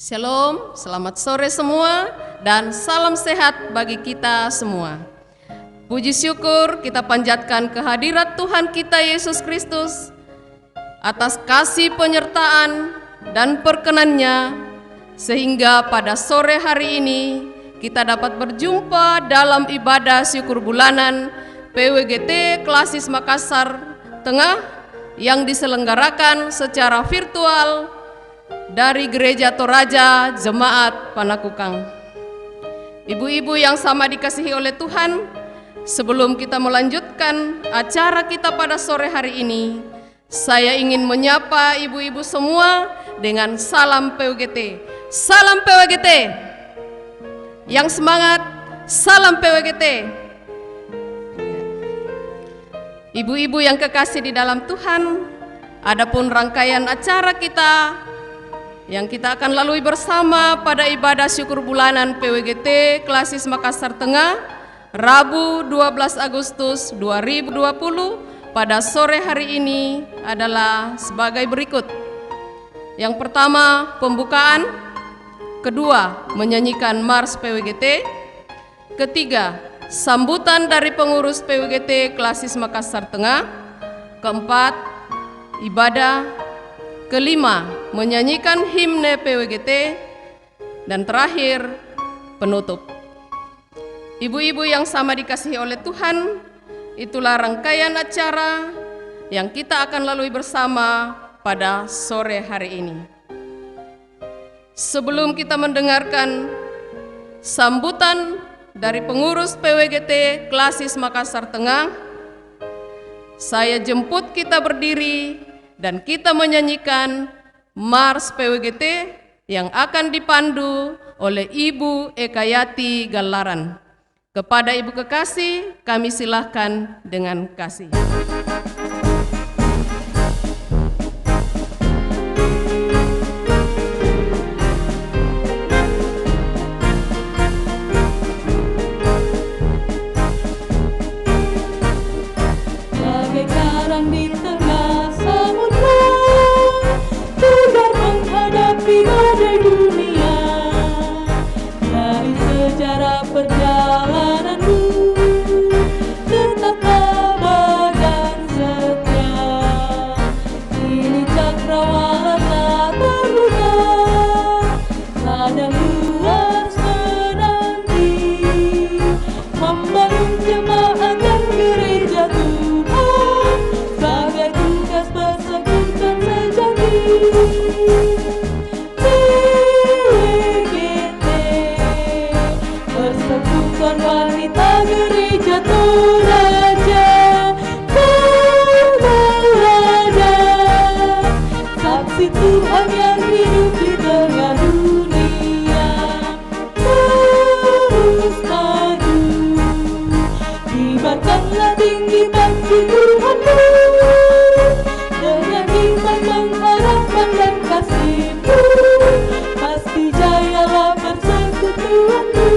Shalom, selamat sore semua, dan salam sehat bagi kita semua. Puji syukur kita panjatkan kehadirat Tuhan kita Yesus Kristus atas kasih penyertaan dan perkenannya, sehingga pada sore hari ini kita dapat berjumpa dalam ibadah syukur bulanan PWGT Klasis Makassar Tengah yang diselenggarakan secara virtual dari Gereja Toraja Jemaat Panakukang. Ibu-ibu yang sama dikasihi oleh Tuhan, sebelum kita melanjutkan acara kita pada sore hari ini, saya ingin menyapa ibu-ibu semua dengan salam PWGT. Salam PWGT. Yang semangat, salam PWGT. Ibu-ibu yang kekasih di dalam Tuhan, adapun rangkaian acara kita yang kita akan lalui bersama pada ibadah syukur bulanan PWGT Klasis Makassar Tengah, Rabu 12 Agustus 2020 pada sore hari ini adalah sebagai berikut. Yang pertama, pembukaan. Kedua, menyanyikan Mars PWGT. Ketiga, sambutan dari pengurus PWGT Klasis Makassar Tengah. Keempat, ibadah. Kelima, menyanyikan himne PWGT. Dan terakhir, penutup. Ibu-ibu yang sama dikasihi oleh Tuhan, itulah rangkaian acara yang kita akan lalui bersama pada sore hari ini. Sebelum kita mendengarkan sambutan dari pengurus PWGT Klasis Makassar Tengah, saya jemput kita berdiri dan kita menyanyikan Mars PWGT yang akan dipandu oleh Ibu Ekayati Gallaran. Kepada Ibu kekasih, kami silahkan dengan kasih. Bagai karang di tengah samudra, tegar menghadapi badai dunia. Dari sejarah perjalananmu, tetap tabah dan setia. Kini cakrawala terbuka, ladang luas menanti, membangun jemaat dan gereja Tuhan sebagai tugas persekutuan sejati. PWGT, Persekutuan Wanita Gereja Toraja, teladan saksi Tuhan yang hidup di tengah dunia. Terus maju, kibarkanlah tinggi bangsa Tuhanmu, dengan iman, pengharapan dan kasih-Mu, pasti jayalah persekutuanmu.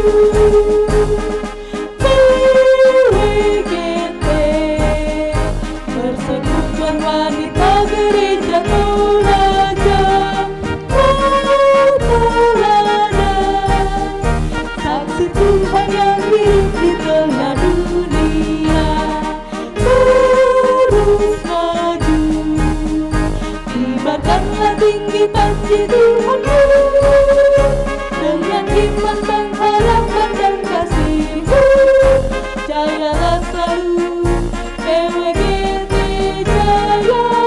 PWGT, Persekutuan Wanita Gereja Toraja, teladan saksi Tuhan yang hidup di tengah dunia. Terus maju, kibarkanlah tinggi panji Tuhanmu, dengan iman, pengharapan dan kasih-Mu, jayalah selalu. PWGT, jayalah.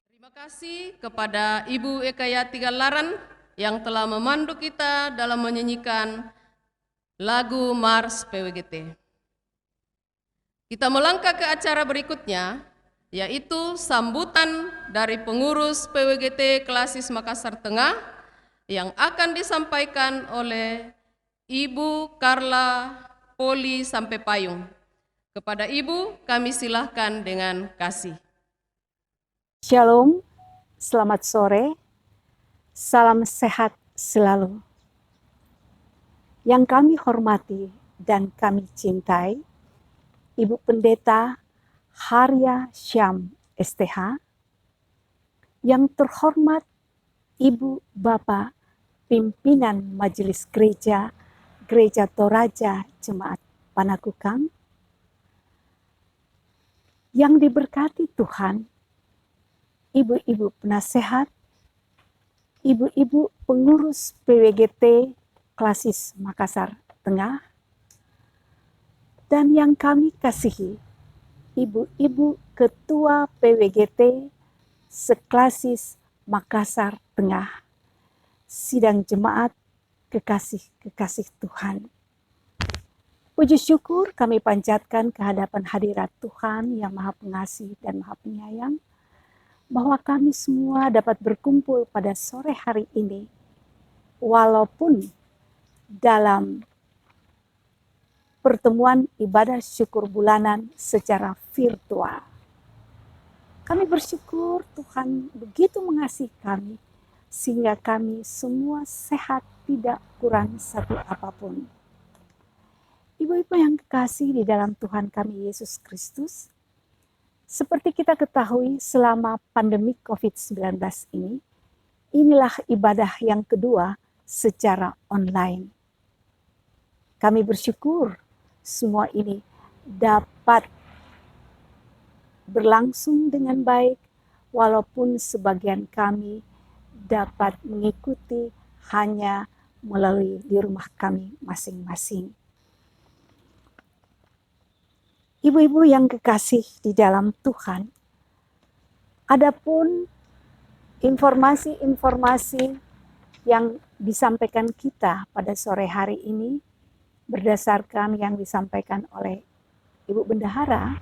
Terima kasih kepada Ibu Ekayati Gallaran yang telah memandu kita dalam menyanyikan lagu Mars PWGT. Kita melangkah ke acara berikutnya, yaitu sambutan dari pengurus PWGT Klasis Makassar Tengah yang akan disampaikan oleh Ibu Carla Poli Sampepayung. Kepada Ibu, kami silahkan dengan kasih. Shalom, selamat sore, salam sehat selalu. Yang kami hormati dan kami cintai, Ibu Pendeta Harya Syam STH, yang terhormat Ibu Bapak Pimpinan Majelis Gereja Gereja Toraja Jemaat Panakukang, yang diberkati Tuhan, ibu-ibu penasehat, ibu-ibu pengurus PWGT Klasis Makassar Tengah, dan yang kami kasihi, ibu-ibu ketua PWGT Seklasis Makassar Tengah, sidang jemaat kekasih-kekasih Tuhan. Puji syukur kami panjatkan kehadapan hadirat Tuhan yang Maha Pengasih dan Maha Penyayang, bahwa kami semua dapat berkumpul pada sore hari ini, walaupun dalam pertemuan ibadah syukur bulanan secara virtual. Kami bersyukur Tuhan begitu mengasihi kami, sehingga kami semua sehat, tidak kurang satu apapun. Ibu-ibu yang kekasih di dalam Tuhan kami Yesus Kristus, seperti kita ketahui selama pandemi COVID-19 ini, inilah ibadah yang kedua secara online. Kami bersyukur semua ini dapat berlangsung dengan baik, walaupun sebagian kami dapat mengikuti hanya melalui di rumah kami masing-masing. Ibu-ibu yang kekasih di dalam Tuhan, adapun informasi-informasi yang disampaikan kita pada sore hari ini berdasarkan yang disampaikan oleh Ibu Bendahara,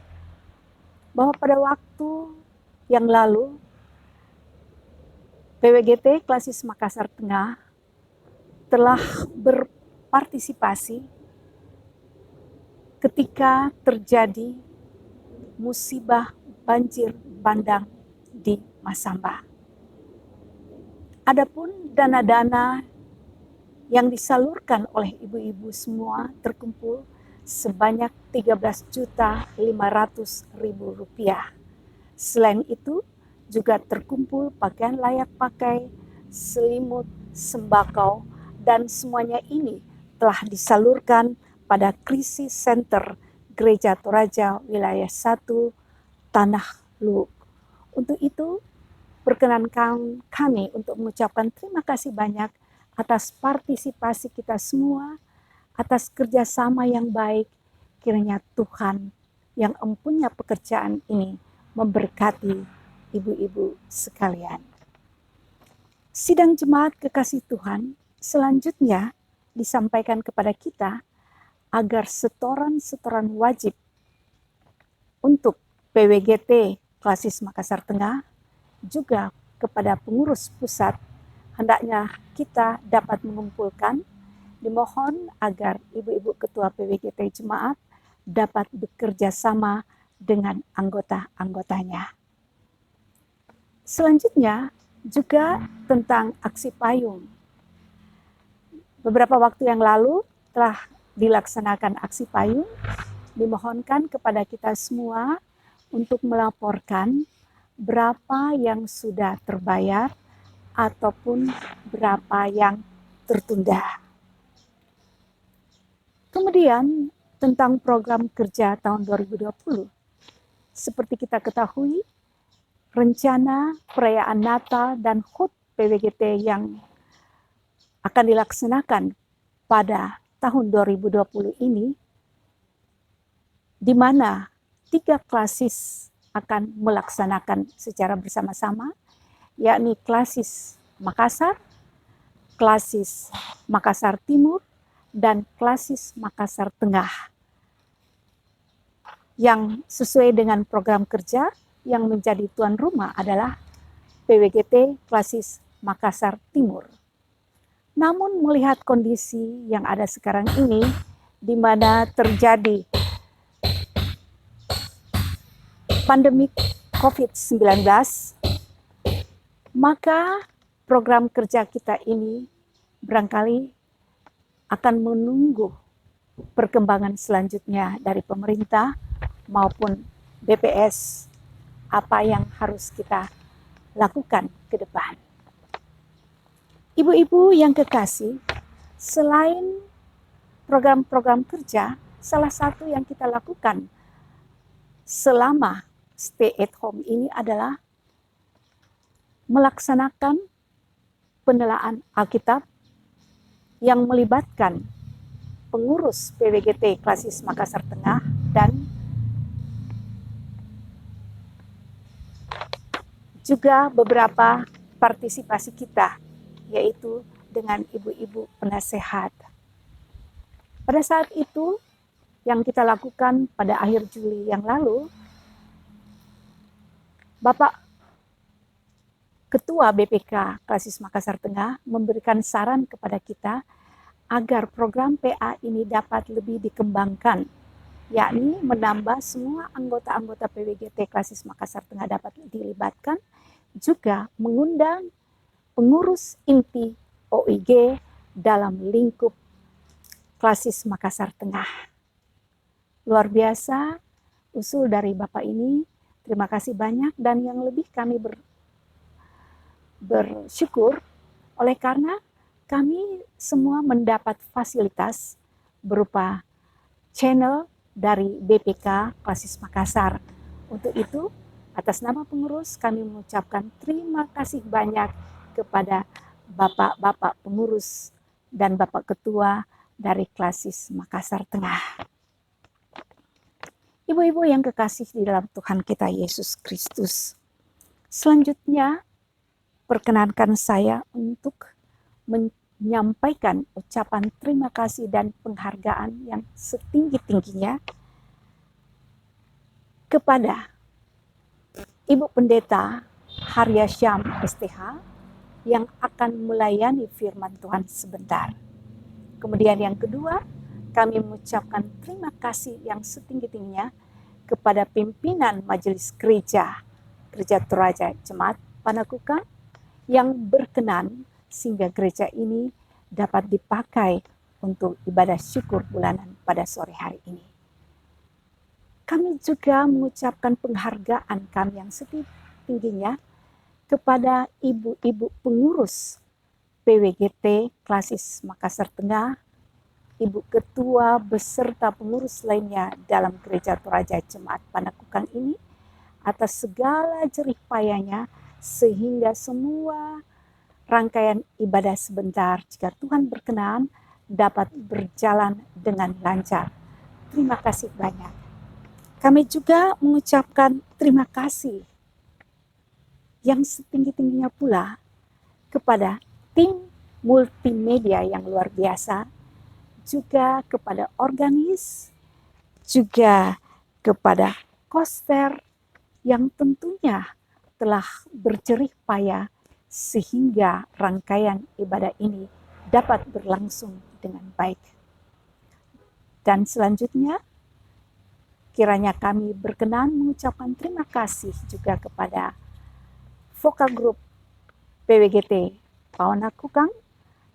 bahwa pada waktu yang lalu PWGT Klasis Makassar Tengah telah berpartisipasi ketika terjadi musibah banjir bandang di Masamba. Adapun dana-dana yang disalurkan oleh ibu-ibu semua terkumpul sebanyak Rp13.500.000. Selain itu juga terkumpul pakaian layak pakai, selimut, sembako, dan semuanya ini telah disalurkan pada Krisis Center Gereja Toraja Wilayah 1 Tanah Luhuk. Untuk itu, perkenankan kami untuk mengucapkan terima kasih banyak atas partisipasi kita semua, atas kerjasama yang baik. Kiranya Tuhan yang empunya pekerjaan ini memberkati ibu-ibu sekalian. Sidang jemaat kekasih Tuhan selanjutnya disampaikan kepada kita agar setoran-setoran wajib untuk PWGT Klasis Makassar Tengah juga kepada pengurus pusat hendaknya kita dapat mengumpulkan. Dimohon agar ibu-ibu ketua PWGT jemaat dapat bekerja sama dengan anggota-anggotanya. Selanjutnya juga tentang aksi payung. Beberapa waktu yang lalu telah dilaksanakan aksi payung, dimohonkan kepada kita semua untuk melaporkan berapa yang sudah terbayar ataupun berapa yang tertunda. Kemudian tentang program kerja tahun 2020, seperti kita ketahui, rencana perayaan Natal dan HUT PWGT yang akan dilaksanakan pada tahun 2020 ini, di mana 3 klasis akan melaksanakan secara bersama-sama, yakni Klasis Makassar, Klasis Makassar Timur, dan Klasis Makassar Tengah. Yang sesuai dengan program kerja yang menjadi tuan rumah adalah PWGT Klasis Makassar Timur. Namun melihat kondisi yang ada sekarang ini, di mana terjadi pandemi COVID-19, maka program kerja kita ini barangkali akan menunggu perkembangan selanjutnya dari pemerintah maupun BPS apa yang harus kita lakukan ke depan. Ibu-ibu yang kekasih, selain program-program kerja, salah satu yang kita lakukan selama stay at home ini adalah melaksanakan penelaan Alkitab yang melibatkan pengurus PWGT Klasis Makassar Tengah dan juga beberapa partisipasi kita, yaitu dengan ibu-ibu penasehat. Pada saat itu, yang kita lakukan pada akhir Juli yang lalu, Bapak Ketua BPK Klasis Makassar Tengah memberikan saran kepada kita agar program PA ini dapat lebih dikembangkan, yakni menambah semua anggota-anggota PWGT Klasis Makassar Tengah dapat dilibatkan, juga mengundang pengurus inti OIG dalam lingkup Klasis Makassar Tengah. Luar biasa usul dari Bapak ini, terima kasih banyak, dan yang lebih kami bersyukur oleh karena kami semua mendapat fasilitas berupa channel dari BPK Klasis Makassar. Untuk itu, atas nama pengurus kami mengucapkan terima kasih banyak kepada Bapak-Bapak pengurus dan Bapak Ketua dari Klasis Makassar Tengah. Ibu-ibu yang kekasih di dalam Tuhan kita Yesus Kristus. Selanjutnya, perkenankan saya untuk menyampaikan ucapan terima kasih dan penghargaan yang setinggi-tingginya kepada Ibu Pendeta Harya Syam STH yang akan melayani firman Tuhan sebentar. Kemudian yang kedua, kami mengucapkan terima kasih yang setinggi-tingginya kepada pimpinan Majelis Gereja Toraja Jemaat Panakukang yang berkenan sehingga gereja ini dapat dipakai untuk ibadah syukur bulanan pada sore hari ini. Kami juga mengucapkan penghargaan kami yang setinggi-tingginya kepada ibu-ibu pengurus PWGT Klasis Makassar Tengah, Ibu Ketua beserta pengurus lainnya dalam Gereja Toraja Jemaat Panakukang ini atas segala jerih payahnya sehingga semua rangkaian ibadah sebentar, jika Tuhan berkenan, dapat berjalan dengan lancar. Terima kasih banyak. Kami juga mengucapkan terima kasih yang setinggi-tingginya pula kepada tim multimedia yang luar biasa, juga kepada organis, juga kepada koster yang tentunya telah berjerih payah sehingga rangkaian ibadah ini dapat berlangsung dengan baik. Dan selanjutnya, kiranya kami berkenan mengucapkan terima kasih juga kepada Vokal Group PWGT Panakukang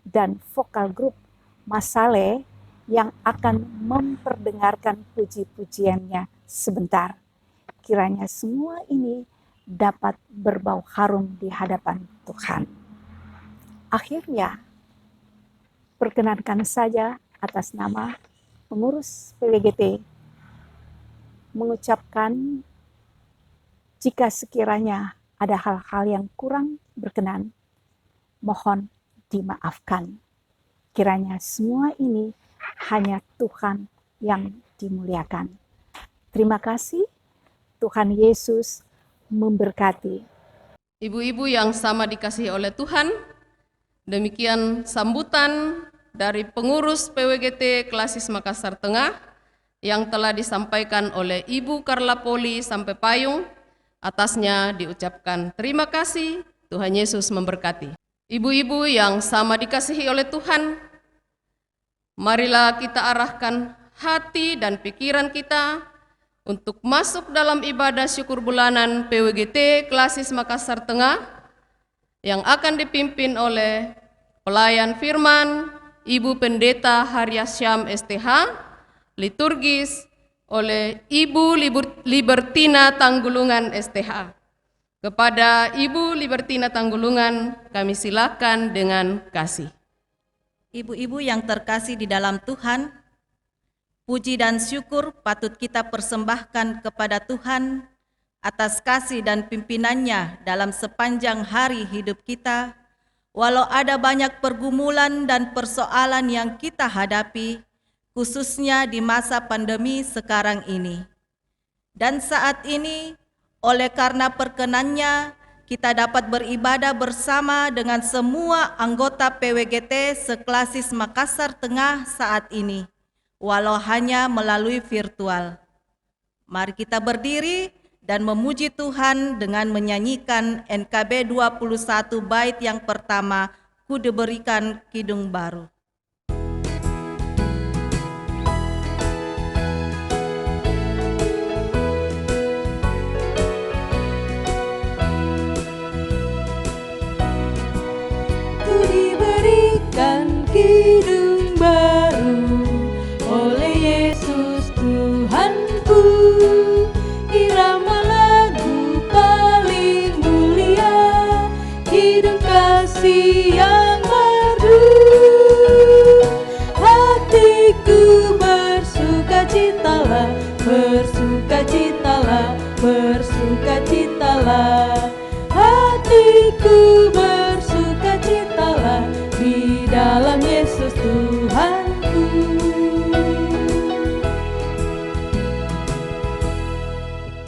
dan Vokal Group Masale yang akan memperdengarkan puji-pujiannya sebentar. Kiranya semua ini dapat berbau harum di hadapan Tuhan. Akhirnya, perkenankan saja atas nama pengurus PWGT mengucapkan jika sekiranya ada hal-hal yang kurang berkenan, mohon dimaafkan. Kiranya semua ini hanya Tuhan yang dimuliakan. Terima kasih, Tuhan Yesus memberkati. Ibu-ibu yang sama dikasihi oleh Tuhan, demikian sambutan dari pengurus PWGT Klasis Makassar Tengah yang telah disampaikan oleh Ibu Karla Poli sampai Payung. Atasnya diucapkan terima kasih, Tuhan Yesus memberkati. Ibu-ibu yang sama dikasihi oleh Tuhan, marilah kita arahkan hati dan pikiran kita untuk masuk dalam ibadah syukur bulanan PWGT Klasis Makassar Tengah yang akan dipimpin oleh pelayan firman Ibu Pendeta Harya Syam STH, liturgis oleh Ibu Libertina Tanggulungan STH. Kepada Ibu Libertina Tanggulungan kami silakan dengan kasih. Ibu-ibu yang terkasih di dalam Tuhan, puji dan syukur patut kita persembahkan kepada Tuhan atas kasih dan pimpinannya dalam sepanjang hari hidup kita. Walau ada banyak pergumulan dan persoalan yang kita hadapi, khususnya di masa pandemi sekarang ini. Dan saat ini, oleh karena perkenannya, kita dapat beribadah bersama dengan semua anggota PWGT seklasis Makassar Tengah saat ini, walau hanya melalui virtual. Mari kita berdiri dan memuji Tuhan dengan menyanyikan NKB 21 bait yang pertama, Ku Diberikan Kidung Baru. Ku diberikan kidung baru oleh Yesus Tuhanku, irama lagu paling mulia, kidung kasih yang merdu. Hatiku bersukacitalah, bersukacitalah, bersukacitalah. Hatiku bersukacitalah di dalam Yesus Tuhanku.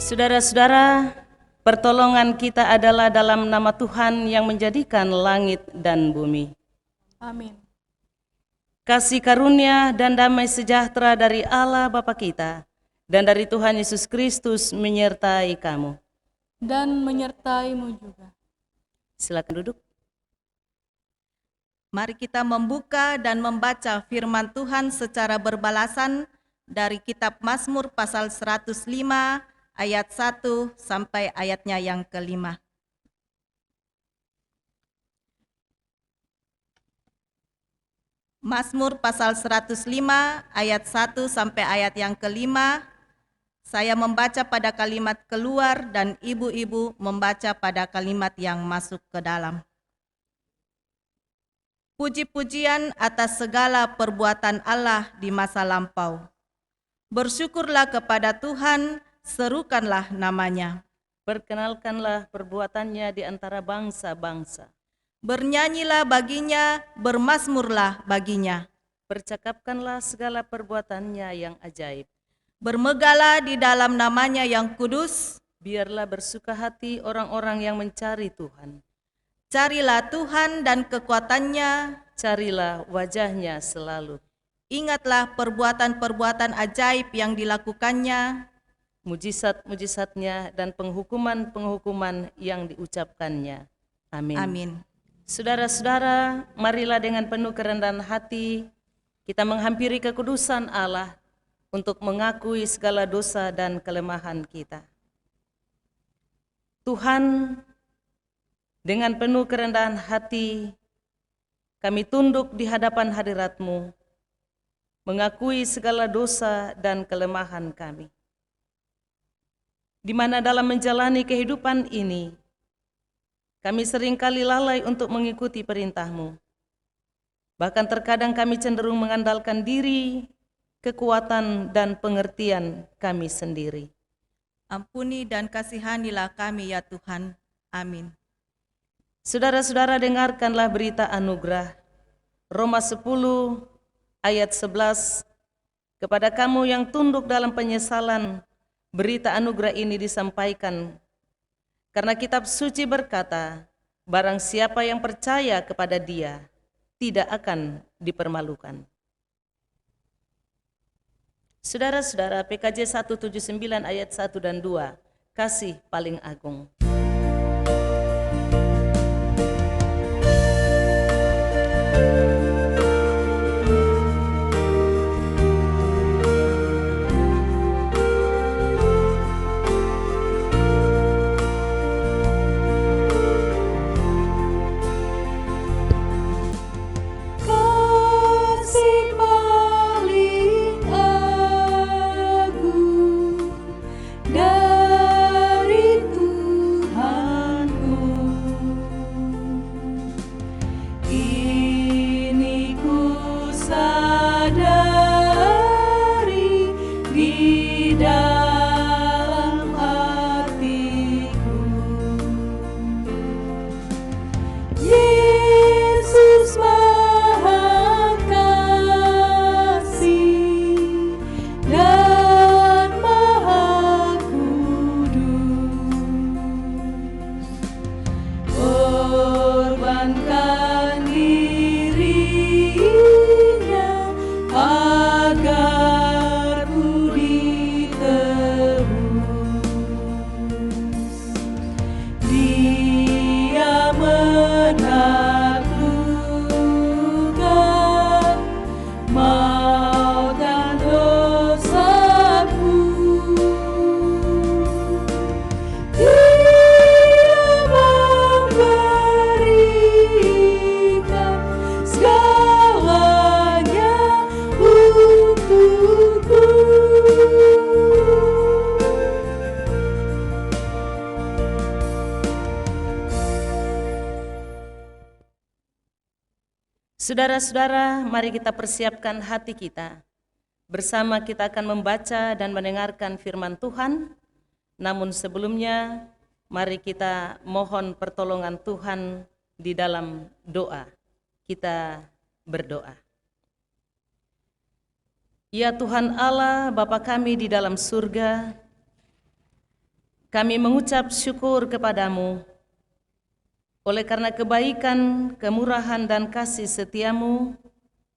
Saudara-saudara, pertolongan kita adalah dalam nama Tuhan yang menjadikan langit dan bumi. Amin. Kasih karunia dan damai sejahtera dari Allah Bapa kita dan dari Tuhan Yesus Kristus menyertai kamu. Dan menyertaimu juga. Silakan duduk. Mari kita membuka dan membaca firman Tuhan secara berbalasan dari kitab Mazmur pasal 105 ayat 1 sampai ayatnya yang kelima. Mazmur pasal 105 ayat 1 sampai ayat yang kelima. Saya membaca pada kalimat keluar dan ibu-ibu membaca pada kalimat yang masuk ke dalam. Puji-pujian atas segala perbuatan Allah di masa lampau. Bersyukurlah kepada Tuhan, serukanlah namanya. Perkenalkanlah perbuatannya di antara bangsa-bangsa. Bernyanyilah baginya, bermazmurlah baginya. Percakapkanlah segala perbuatannya yang ajaib. Bermegahlah di dalam namanya yang kudus. Biarlah bersuka hati orang-orang yang mencari Tuhan. Carilah Tuhan dan kekuatannya. Carilah wajahnya selalu. Ingatlah perbuatan-perbuatan ajaib yang dilakukannya. Mujizat-mujizatnya dan penghukuman-penghukuman yang diucapkannya. Amin. Amin. Saudara-saudara, marilah dengan penuh kerendahan hati kita menghampiri kekudusan Allah untuk mengakui segala dosa dan kelemahan kita. Tuhan, dengan penuh kerendahan hati, kami tunduk di hadapan hadirat-Mu, mengakui segala dosa dan kelemahan kami. Di mana dalam menjalani kehidupan ini, kami seringkali lalai untuk mengikuti perintah-Mu. Bahkan terkadang kami cenderung mengandalkan diri, kekuatan dan pengertian kami sendiri. Ampuni dan kasihanilah kami ya Tuhan. Amin. Saudara-saudara, dengarkanlah berita anugerah. Roma 10 ayat 11. Kepada kamu yang tunduk dalam penyesalan, berita anugerah ini disampaikan. Karena kitab suci berkata, barang siapa yang percaya kepada Dia tidak akan dipermalukan. Saudara-saudara, PKJ 179 ayat 1 dan 2, kasih paling agung. Kasih paling agung agar ku ditebus. Dia menaklukkan maut dan dosaku. Dia memberikan segalanya untukku. Saudara-saudara, mari kita persiapkan hati kita. Bersama kita akan membaca dan mendengarkan firman Tuhan. Namun sebelumnya, mari kita mohon pertolongan Tuhan di dalam doa. Kita berdoa. Ya Tuhan Allah, Bapa kami di dalam surga, kami mengucap syukur kepadamu oleh karena kebaikan, kemurahan, dan kasih setiamu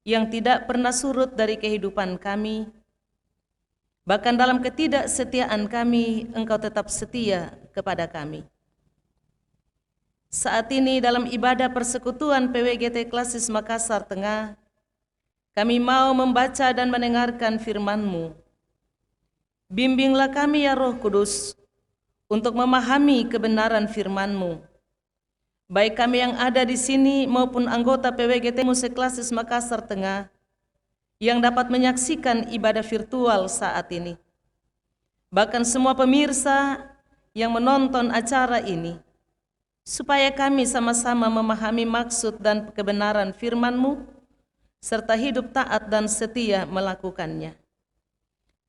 yang tidak pernah surut dari kehidupan kami. Bahkan dalam ketidaksetiaan kami, Engkau tetap setia kepada kami. Saat ini dalam ibadah persekutuan PWGT Klasis Makassar Tengah, kami mau membaca dan mendengarkan firman-Mu. Bimbinglah kami ya Roh Kudus untuk memahami kebenaran firman-Mu. Baik kami yang ada di sini maupun anggota PWGT Museklasis Makassar Tengah yang dapat menyaksikan ibadah virtual saat ini. Bahkan semua pemirsa yang menonton acara ini, supaya kami sama-sama memahami maksud dan kebenaran firman-Mu, serta hidup taat dan setia melakukannya.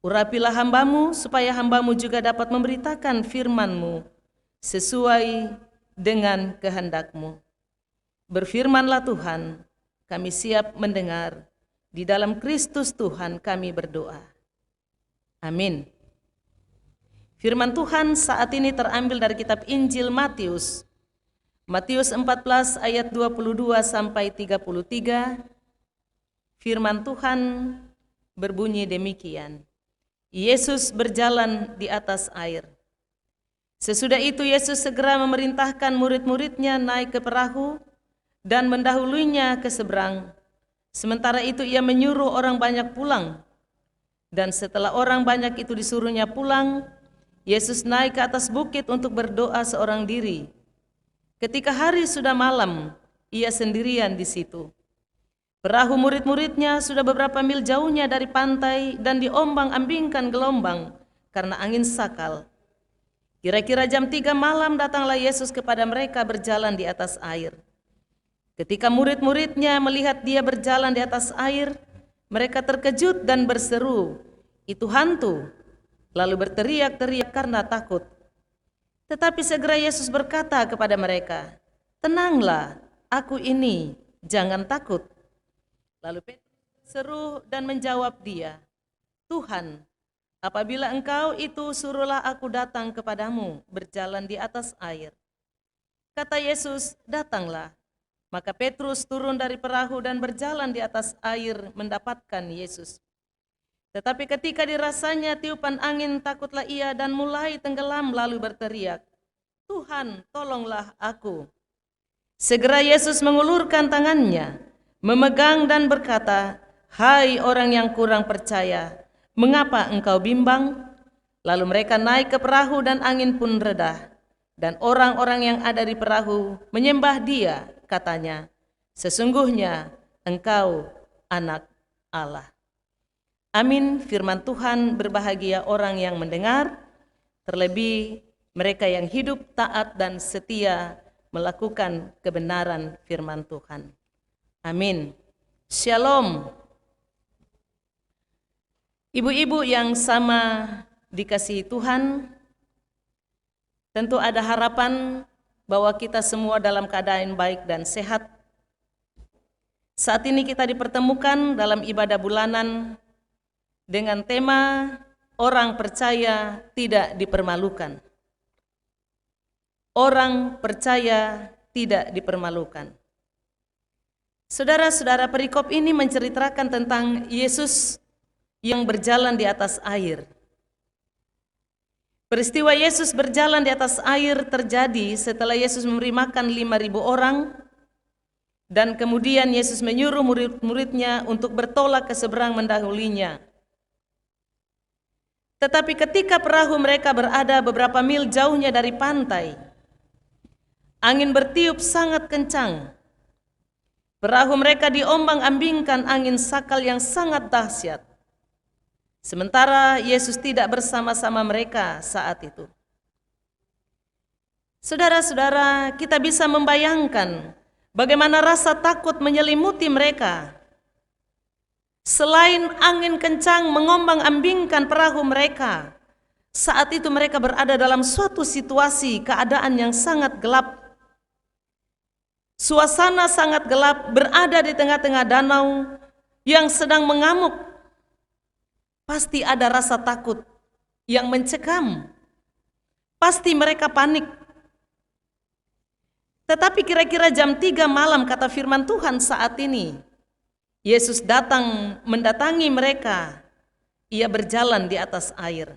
Urapilah hamba-Mu supaya hamba-Mu juga dapat memberitakan firman-Mu sesuai dengan kehendak-Mu. Berfirmanlah Tuhan, kami siap mendengar. Di dalam Kristus Tuhan kami berdoa. Amin. Firman Tuhan saat ini terambil dari kitab Injil Matius. Matius 14 ayat 22 sampai 33. Firman Tuhan berbunyi demikian. Yesus berjalan di atas air. Sesudah itu Yesus segera memerintahkan murid-muridnya naik ke perahu dan mendahuluinya ke seberang. Sementara itu ia menyuruh orang banyak pulang. Dan setelah orang banyak itu disuruhnya pulang, Yesus naik ke atas bukit untuk berdoa seorang diri. Ketika hari sudah malam, ia sendirian di situ. Perahu murid-muridnya sudah beberapa mil jauhnya dari pantai dan diombang-ambingkan gelombang karena angin sakal. Kira-kira jam 3 malam datanglah Yesus kepada mereka berjalan di atas air. Ketika murid-muridnya melihat dia berjalan di atas air, mereka terkejut dan berseru, "Itu hantu!" Lalu berteriak-teriak karena takut. Tetapi segera Yesus berkata kepada mereka, "Tenanglah, aku ini, jangan takut." Lalu Petrus berseru dan menjawab dia, "Tuhan, apabila Engkau itu, suruhlah aku datang kepadamu berjalan di atas air." Kata Yesus, "Datanglah." Maka Petrus turun dari perahu dan berjalan di atas air mendapatkan Yesus. Tetapi ketika dirasanya tiupan angin, takutlah ia dan mulai tenggelam lalu berteriak, "Tuhan, tolonglah aku." Segera Yesus mengulurkan tangannya, memegang dan berkata, "Hai orang yang kurang percaya, mengapa engkau bimbang?" Lalu mereka naik ke perahu dan angin pun reda. Dan orang-orang yang ada di perahu menyembah dia, katanya, "Sesungguhnya engkau anak Allah." Amin. Firman Tuhan, berbahagia orang yang mendengar, terlebih mereka yang hidup taat dan setia melakukan kebenaran firman Tuhan. Amin. Shalom. Ibu-ibu yang sama dikasihi Tuhan, tentu ada harapan bahwa kita semua dalam keadaan baik dan sehat. Saat ini kita dipertemukan dalam ibadah bulanan dengan tema orang percaya tidak dipermalukan. Orang percaya tidak dipermalukan. Saudara-saudara, perikop ini menceritakan tentang Yesus yang berjalan di atas air. Peristiwa Yesus berjalan di atas air terjadi setelah Yesus memberi makan 5.000 orang, dan kemudian Yesus menyuruh murid-muridnya untuk bertolak ke seberang mendahulinya. Tetapi ketika perahu mereka berada beberapa mil jauhnya dari pantai, angin bertiup sangat kencang. Perahu mereka diombang-ambingkan angin sakal yang sangat dahsyat. Sementara Yesus tidak bersama-sama mereka saat itu. Saudara-saudara, kita bisa membayangkan bagaimana rasa takut menyelimuti mereka. Selain angin kencang mengombang-ambingkan perahu mereka, saat itu mereka berada dalam suatu situasi keadaan yang sangat gelap. Suasana sangat gelap, berada di tengah-tengah danau yang sedang mengamuk. Pasti ada rasa takut yang mencekam. Pasti mereka panik. Tetapi kira-kira jam 3 malam, kata firman Tuhan saat ini, Yesus datang mendatangi mereka. Ia berjalan di atas air.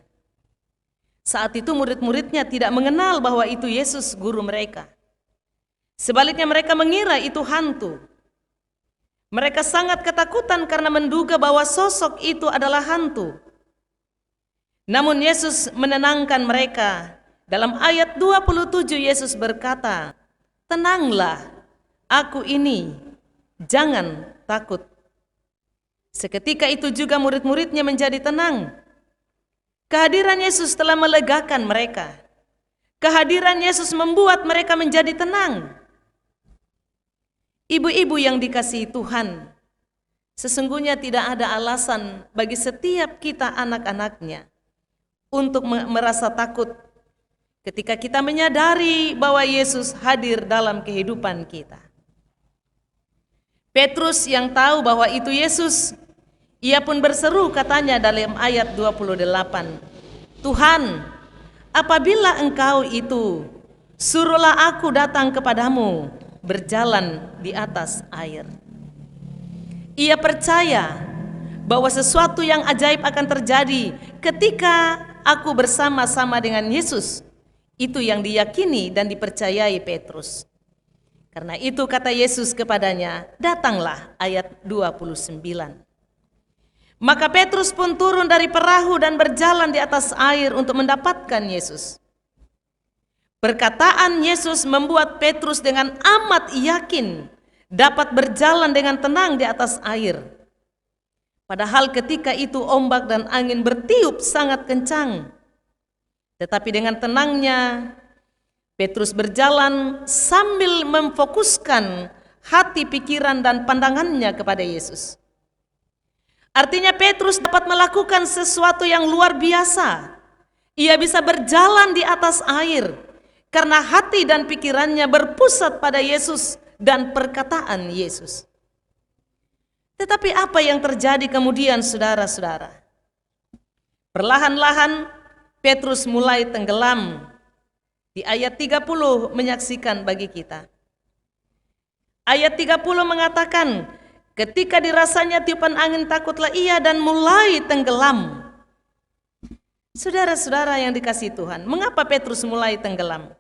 Saat itu murid-muridnya tidak mengenal bahwa itu Yesus guru mereka. Sebaliknya mereka mengira itu hantu. Mereka sangat ketakutan karena menduga bahwa sosok itu adalah hantu. Namun Yesus menenangkan mereka. Dalam ayat 27 Yesus berkata, "Tenanglah, aku ini, jangan takut." Seketika itu juga murid-muridnya menjadi tenang. Kehadiran Yesus telah melegakan mereka. Kehadiran Yesus membuat mereka menjadi tenang. Ibu-ibu yang dikasihi Tuhan, sesungguhnya tidak ada alasan bagi setiap kita anak-anaknya untuk merasa takut ketika kita menyadari bahwa Yesus hadir dalam kehidupan kita. Petrus yang tahu bahwa itu Yesus, ia pun berseru, katanya dalam ayat 28, "Tuhan, apabila Engkau itu, suruhlah aku datang kepadamu berjalan di atas air." Ia percaya bahwa sesuatu yang ajaib akan terjadi ketika aku bersama-sama dengan Yesus. Itu yang diyakini dan dipercayai Petrus. Karena itu kata Yesus kepadanya, "Datanglah," ayat 29. Maka Petrus pun turun dari perahu dan berjalan di atas air untuk mendapatkan Yesus. Perkataan Yesus membuat Petrus dengan amat yakin dapat berjalan dengan tenang di atas air. Padahal ketika itu ombak dan angin bertiup sangat kencang. Tetapi dengan tenangnya Petrus berjalan sambil memfokuskan hati, pikiran, dan pandangannya kepada Yesus. Artinya Petrus dapat melakukan sesuatu yang luar biasa. Ia bisa berjalan di atas air karena hati dan pikirannya berpusat pada Yesus dan perkataan Yesus. Tetapi apa yang terjadi kemudian, saudara-saudara? Perlahan-lahan Petrus mulai tenggelam. Di ayat 30 menyaksikan bagi kita. Ayat 30 mengatakan, ketika dirasanya tiupan angin takutlah ia dan mulai tenggelam. Saudara-saudara yang dikasihi Tuhan, mengapa Petrus mulai tenggelam?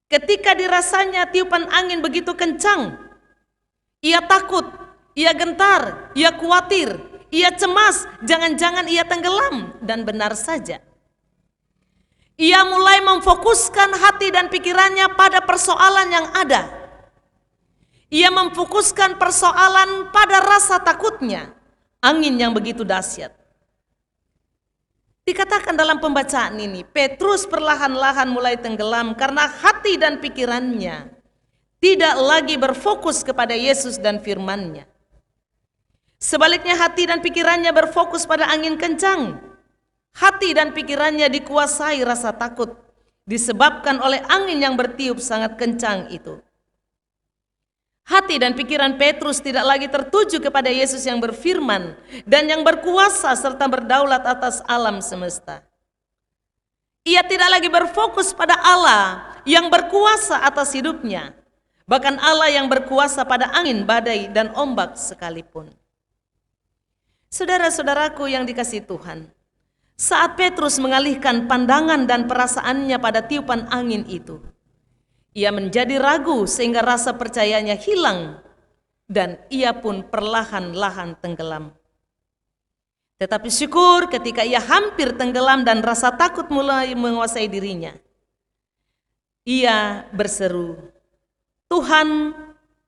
Ketika dirasanya tiupan angin begitu kencang, ia takut, ia gentar, ia khawatir, ia cemas, jangan-jangan ia tenggelam. Dan benar saja. Ia mulai memfokuskan hati dan pikirannya pada persoalan yang ada. Ia memfokuskan persoalan pada rasa takutnya, angin yang begitu dahsyat. Dikatakan dalam pembacaan ini, Petrus perlahan-lahan mulai tenggelam karena hati dan pikirannya tidak lagi berfokus kepada Yesus dan firman-Nya. Sebaliknya hati dan pikirannya berfokus pada angin kencang. Hati dan pikirannya dikuasai rasa takut disebabkan oleh angin yang bertiup sangat kencang itu. Hati dan pikiran Petrus tidak lagi tertuju kepada Yesus yang berfirman dan yang berkuasa serta berdaulat atas alam semesta. Ia tidak lagi berfokus pada Allah yang berkuasa atas hidupnya. bahkan Allah yang berkuasa pada angin, badai, dan ombak sekalipun. Saudara-saudaraku yang dikasihi Tuhan, saat Petrus mengalihkan pandangan dan perasaannya pada tiupan angin itu, ia menjadi ragu sehingga rasa percayanya hilang dan ia pun perlahan-lahan tenggelam. Tetapi syukur ketika ia hampir tenggelam dan rasa takut mulai menguasai dirinya, ia berseru, "Tuhan,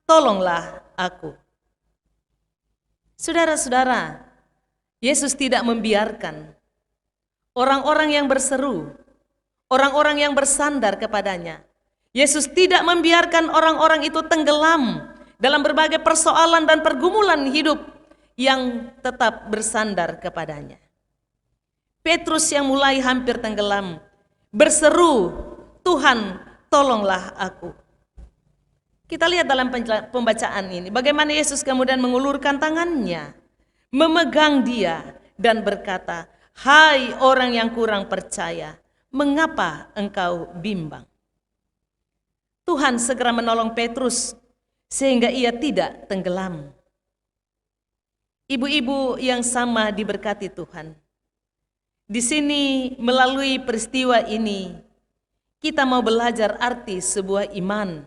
tolonglah aku." Saudara-saudara, Yesus tidak membiarkan orang-orang yang berseru, orang-orang yang bersandar kepadanya. Yesus tidak membiarkan orang-orang itu tenggelam dalam berbagai persoalan dan pergumulan hidup yang tetap bersandar kepadanya. Petrus yang mulai hampir tenggelam berseru, "Tuhan, tolonglah aku." Kita lihat dalam pembacaan ini bagaimana Yesus kemudian mengulurkan tangannya, memegang dia dan berkata, "Hai orang yang kurang percaya, mengapa engkau bimbang?" Tuhan segera menolong Petrus sehingga ia tidak tenggelam. Ibu-ibu yang sama diberkati Tuhan. Di sini melalui peristiwa ini kita mau belajar arti sebuah iman.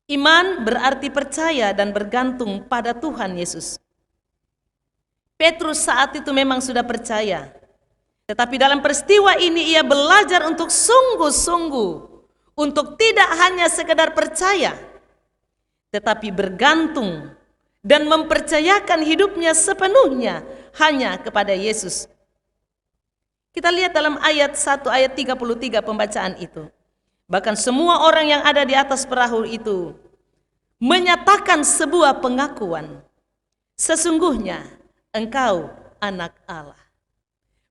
Iman berarti percaya dan bergantung pada Tuhan Yesus. Petrus saat itu memang sudah percaya, tetapi dalam peristiwa ini ia belajar untuk sungguh-sungguh, untuk tidak hanya sekedar percaya, tetapi bergantung dan mempercayakan hidupnya sepenuhnya hanya kepada Yesus. Kita lihat dalam ayat 1, ayat 33 pembacaan itu. Bahkan semua orang yang ada di atas perahu itu menyatakan sebuah pengakuan, "Sesungguhnya engkau anak Allah."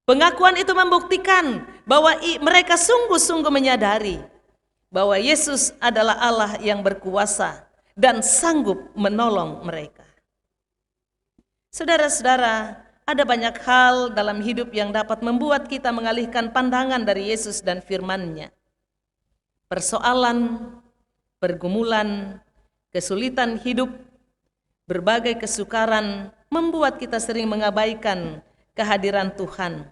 Pengakuan itu membuktikan bahwa mereka sungguh-sungguh menyadari bahwa Yesus adalah Allah yang berkuasa dan sanggup menolong mereka. Saudara-saudara, ada banyak hal dalam hidup yang dapat membuat kita mengalihkan pandangan dari Yesus dan firman-Nya. Persoalan, pergumulan, kesulitan hidup, berbagai kesukaran membuat kita sering mengabaikan kehadiran Tuhan.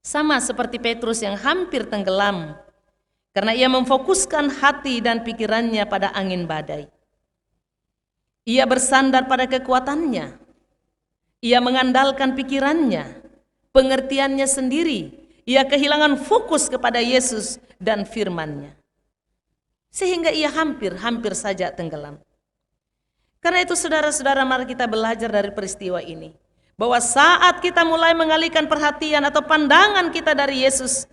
Sama seperti Petrus yang hampir tenggelam karena ia memfokuskan hati dan pikirannya pada angin badai. Ia bersandar pada kekuatannya. Ia mengandalkan pikirannya, pengertiannya sendiri. Ia kehilangan fokus kepada Yesus dan firman-Nya. Sehingga ia hampir saja tenggelam. Karena itu saudara-saudara, mari kita belajar dari peristiwa ini. Bahwa saat kita mulai mengalihkan perhatian atau pandangan kita dari Yesus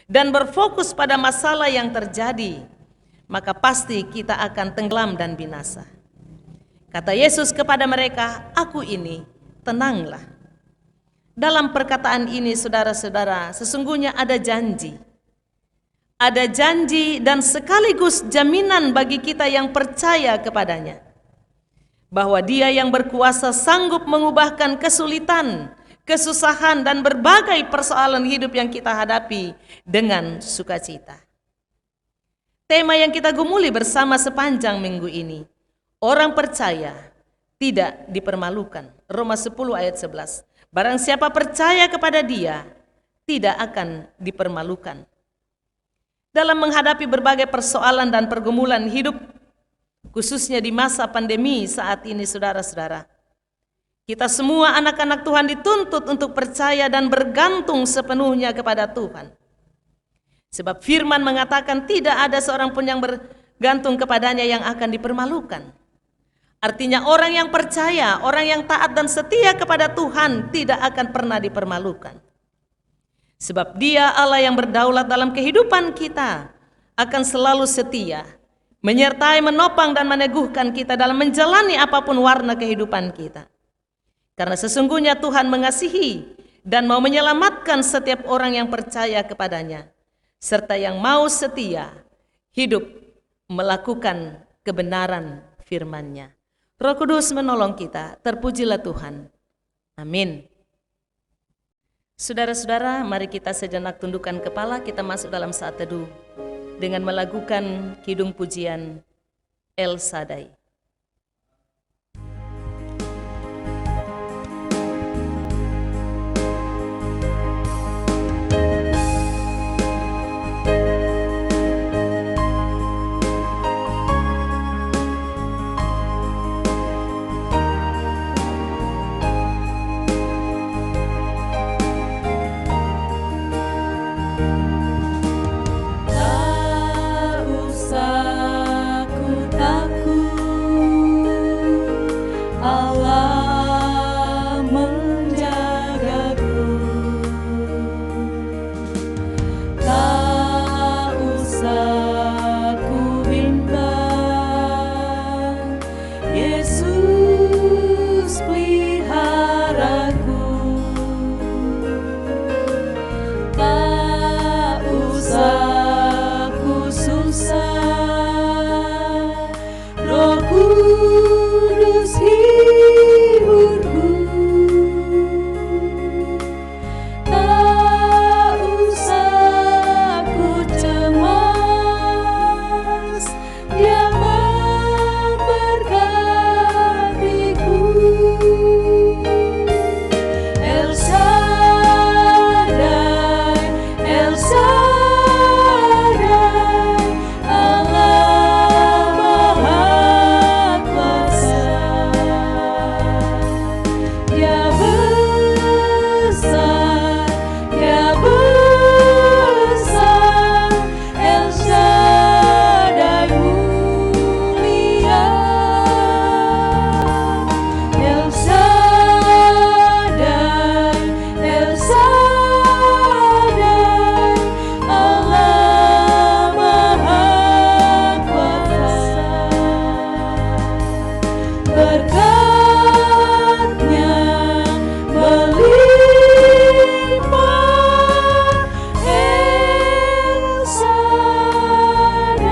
dan berfokus pada masalah yang terjadi, maka pasti kita akan tenggelam dan binasa. Kata Yesus kepada mereka, "Aku ini, tenanglah." Dalam perkataan ini saudara-saudara, sesungguhnya ada janji. Ada janji dan sekaligus jaminan bagi kita yang percaya kepadanya. Bahwa Dia yang berkuasa sanggup mengubahkan kesulitan, kesusahan dan berbagai persoalan hidup yang kita hadapi dengan sukacita. Tema yang kita gumuli bersama sepanjang minggu ini, orang percaya tidak dipermalukan. Roma 10 ayat 11. Barang siapa percaya kepada Dia, tidak akan dipermalukan. Dalam menghadapi berbagai persoalan dan pergumulan hidup, khususnya di masa pandemi saat ini saudara-saudara, kita semua anak-anak Tuhan dituntut untuk percaya dan bergantung sepenuhnya kepada Tuhan. Sebab firman mengatakan tidak ada seorang pun yang bergantung kepadanya yang akan dipermalukan. Artinya orang yang percaya, orang yang taat dan setia kepada Tuhan tidak akan pernah dipermalukan. Sebab Dia Allah yang berdaulat dalam kehidupan kita akan selalu setia, menyertai, menopang dan meneguhkan kita dalam menjalani apapun warna kehidupan kita. Karena sesungguhnya Tuhan mengasihi dan mau menyelamatkan setiap orang yang percaya kepadanya, serta yang mau setia hidup melakukan kebenaran firman-Nya. Roh Kudus menolong kita, terpujilah Tuhan. Amin. Saudara-saudara, mari kita sejenak tundukkan kepala, kita masuk dalam saat teduh dengan melakukan kidung pujian El Shaddai. Tak usah ku takut, Allah menjagaku. Tak usah ku bimbang, Yesus peliharaku. Tak usah ku susah, Roh Kudus hiburku. Tak usah ku cemas, Dia memberkatiku. El Shaddai, El Shaddai, Allah Maha Kuasa. Dia besar, El Shaddai mulia. El Shaddai, Allah Maha Kuasa. Berkat-Nya melimpah, El Shaddai.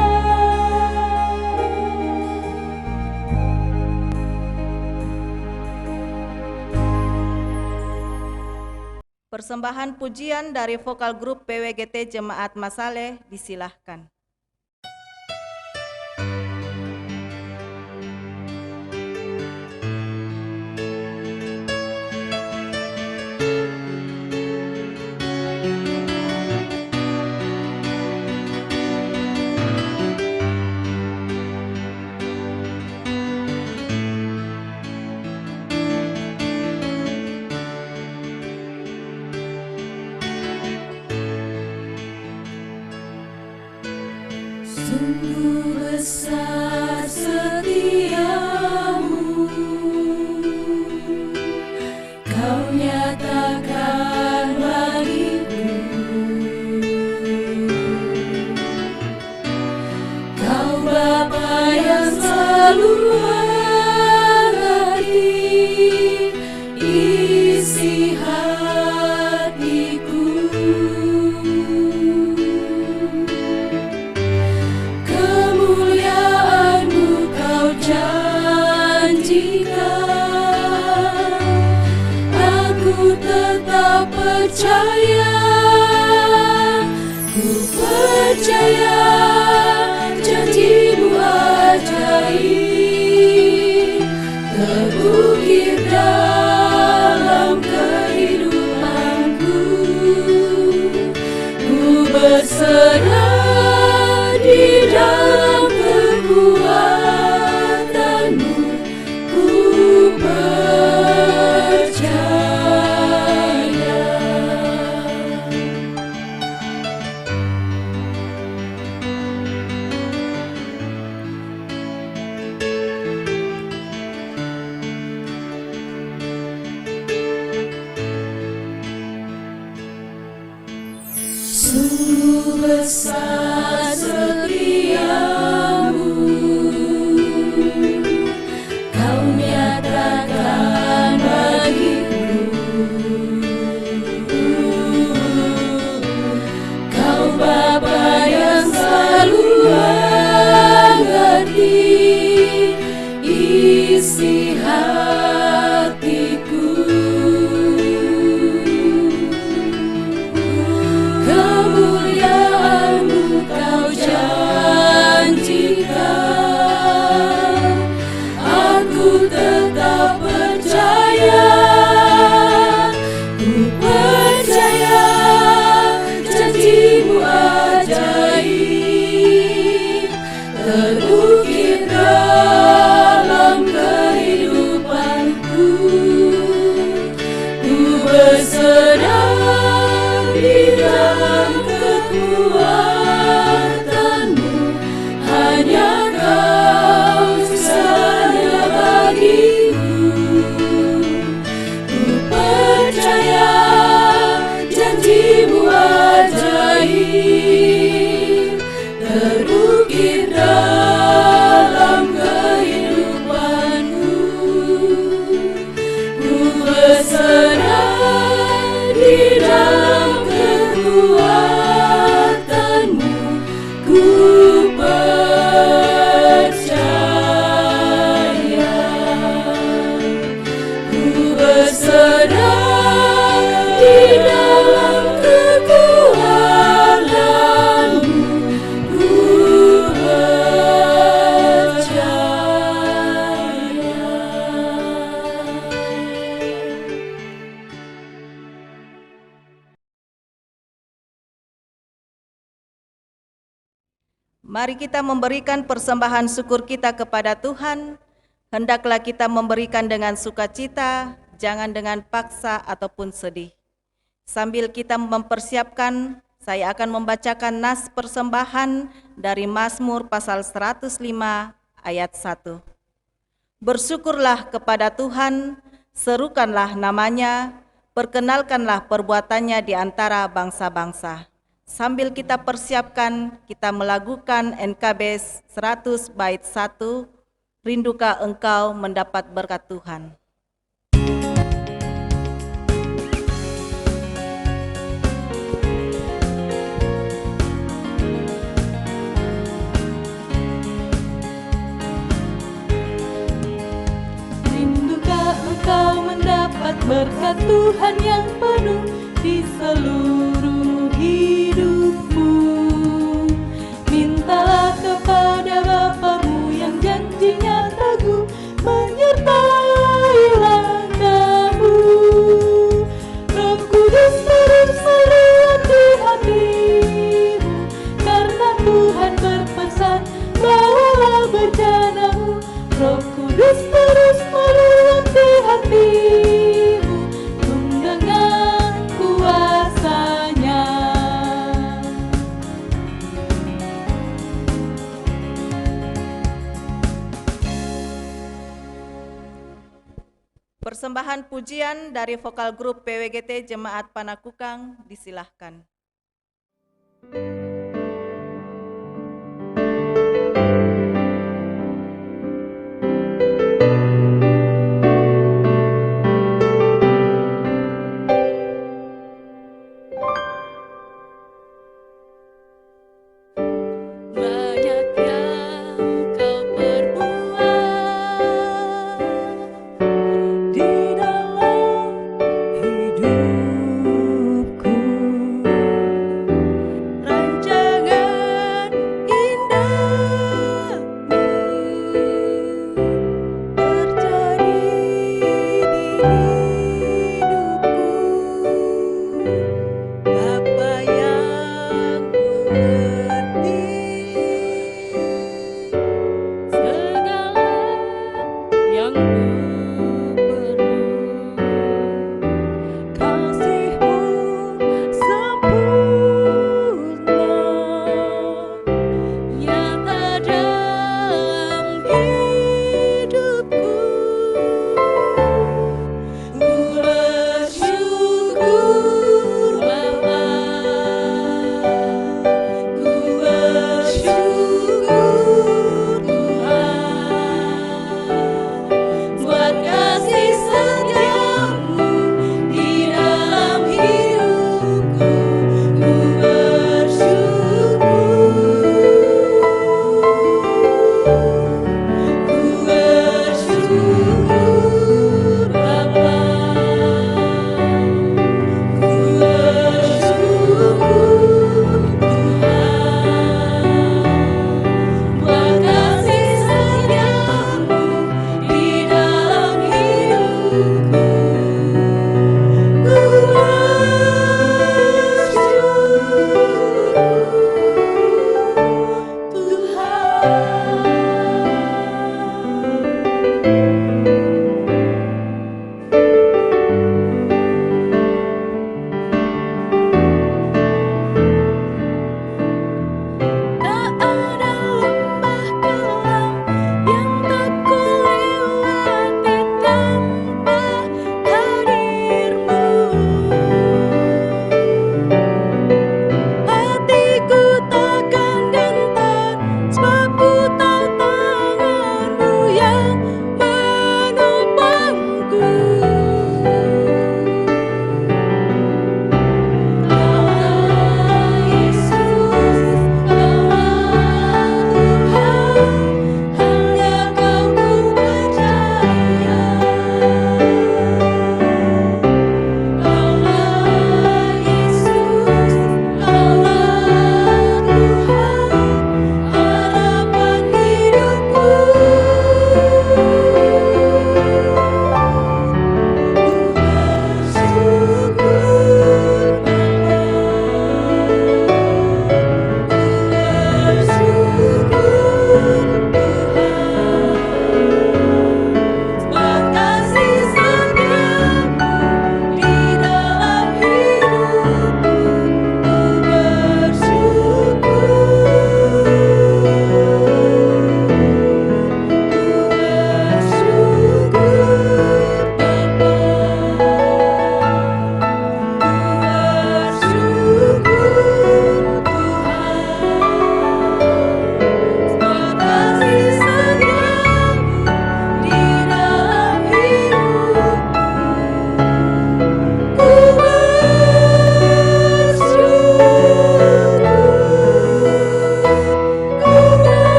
Persembahan pujian dari vokal grup PWGT Jemaat Masaleh disilahkan. Sungguh besar setiamu, Kau nyatakan bagiku. Kau Bapa yang selalu mengerti isi hatiku. Kemuliaan-Mu Kau janjikan, aku tetap percaya. Ku percaya janji-Mu ajaib, terukir dalam kehidupanku. Ku berserah di dalam kekuatan-Mu, ku percaya. Sungguh besar setiamu, Kau nyatakan bagiku. Kau Bapa yang selalu mengerti isi hatiku. Kemuliaan-Mu Kau janjikan, Mari kita memberikan persembahan syukur kita kepada Tuhan. Hendaklah kita memberikan dengan sukacita, jangan dengan paksa ataupun sedih. Sambil kita mempersiapkan, saya akan membacakan nas persembahan dari Mazmur pasal 105 ayat 1. Bersyukurlah kepada Tuhan, serukanlah namanya, perkenalkanlah perbuatannya di antara bangsa-bangsa. Sambil kita persiapkan, kita melakukan NKB 100 bait 1, Rindukah engkau mendapat berkat Tuhan? Rindukah engkau mendapat berkat Tuhan yang penuh di seluruh hidupmu? Mintalah kepada Bapamu yang janjinya teguh, menyertai langkahmu. Roh Kudus terus meluati hatimu, karena Tuhan berpesan, bawalah bencanamu. Roh Kudus terus meluati hatimu, dengan kuasanya. Persembahan pujian dari vokal grup PWGT Jemaat Panakukang disilahkan. Banyak yang kau perbuat di dalam hidupku.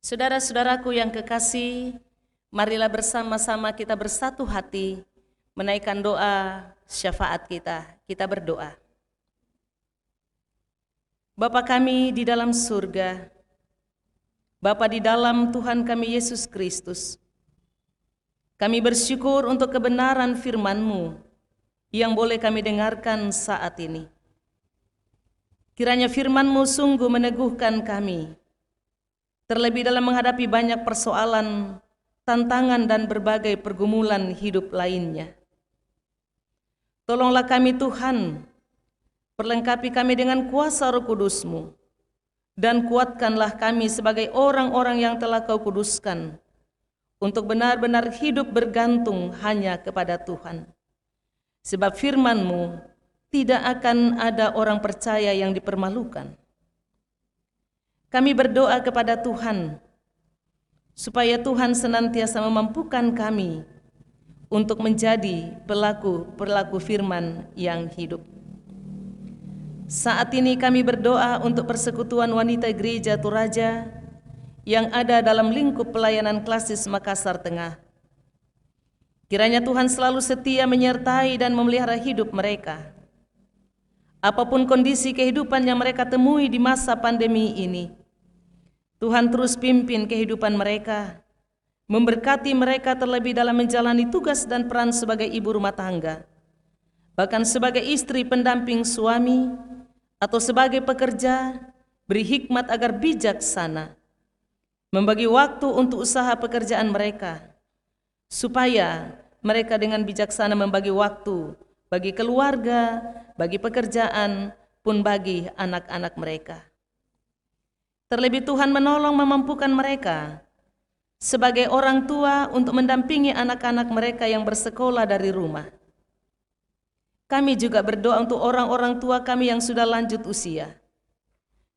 Saudara-saudaraku yang kekasih, marilah bersama-sama kita bersatu hati menaikkan doa syafaat kita. Kita berdoa. Bapa kami di dalam surga, Bapa di dalam Tuhan kami Yesus Kristus, kami bersyukur untuk kebenaran firman-Mu yang boleh kami dengarkan saat ini. Kiranya firman-Mu sungguh meneguhkan kami, terlebih dalam menghadapi banyak persoalan, tantangan dan berbagai pergumulan hidup lainnya. Tolonglah kami Tuhan, perlengkapi kami dengan kuasa Roh Kudus-Mu, dan kuatkanlah kami sebagai orang-orang yang telah Kau kuduskan, untuk benar-benar hidup bergantung hanya kepada Tuhan. Sebab firman-Mu, tidak akan ada orang percaya yang dipermalukan. Kami berdoa kepada Tuhan, supaya Tuhan senantiasa memampukan kami untuk menjadi pelaku firman yang hidup. Saat ini kami berdoa untuk persekutuan wanita gereja Toraja yang ada dalam lingkup pelayanan klasis Makassar Tengah. Kiranya Tuhan selalu setia menyertai dan memelihara hidup mereka. Apapun kondisi kehidupan yang mereka temui di masa pandemi ini, Tuhan terus pimpin kehidupan mereka, memberkati mereka terlebih dalam menjalani tugas dan peran sebagai ibu rumah tangga, bahkan sebagai istri pendamping suami, atau sebagai pekerja, beri hikmat agar bijaksana, membagi waktu untuk usaha pekerjaan mereka, supaya mereka dengan bijaksana membagi waktu bagi keluarga, bagi pekerjaan, pun bagi anak-anak mereka. Terlebih Tuhan menolong memampukan mereka sebagai orang tua untuk mendampingi anak-anak mereka yang bersekolah dari rumah. Kami juga berdoa untuk orang-orang tua kami yang sudah lanjut usia.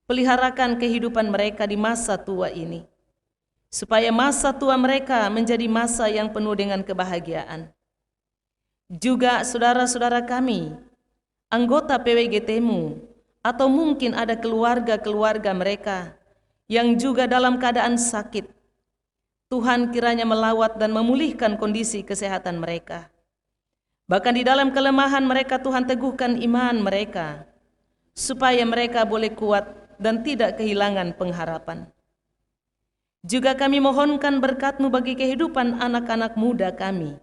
Peliharakan kehidupan mereka di masa tua ini, supaya masa tua mereka menjadi masa yang penuh dengan kebahagiaan. Juga saudara-saudara kami, anggota PWGT-Mu, atau mungkin ada keluarga-keluarga mereka yang juga dalam keadaan sakit. Tuhan kiranya melawat dan memulihkan kondisi kesehatan mereka. Bahkan di dalam kelemahan mereka, Tuhan teguhkan iman mereka, supaya mereka boleh kuat dan tidak kehilangan pengharapan. Juga kami mohonkan berkat-Mu bagi kehidupan anak-anak muda kami,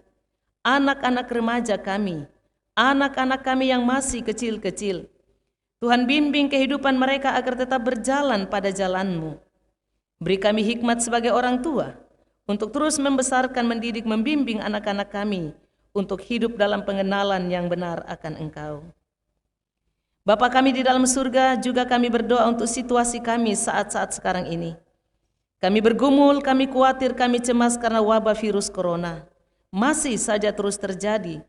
anak-anak remaja kami, anak-anak kami yang masih kecil-kecil. Tuhan bimbing kehidupan mereka agar tetap berjalan pada jalan-Mu. Beri kami hikmat sebagai orang tua, untuk terus membesarkan, mendidik, membimbing anak-anak kami, untuk hidup dalam pengenalan yang benar akan Engkau. Bapa kami di dalam surga, juga kami berdoa untuk situasi kami saat-saat sekarang ini. Kami bergumul, kami khawatir, kami cemas karena wabah virus corona masih saja terus terjadi.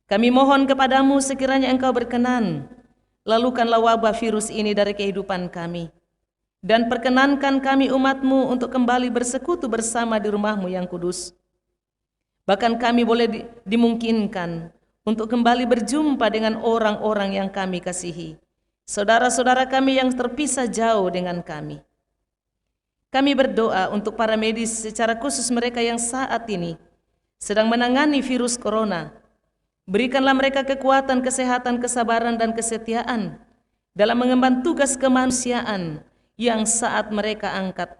Kami mohon kepadamu sekiranya Engkau berkenan, lalukanlah wabah virus ini dari kehidupan kami, dan perkenankan kami umat-Mu untuk kembali bersekutu bersama di rumah-Mu yang kudus. Bahkan kami boleh dimungkinkan untuk kembali berjumpa dengan orang-orang yang kami kasihi, saudara-saudara kami yang terpisah jauh dengan kami. Kami berdoa untuk para medis, secara khusus mereka yang saat ini sedang menangani virus corona. Berikanlah mereka kekuatan, kesehatan, kesabaran, dan kesetiaan dalam mengemban tugas kemanusiaan yang saat mereka angkat.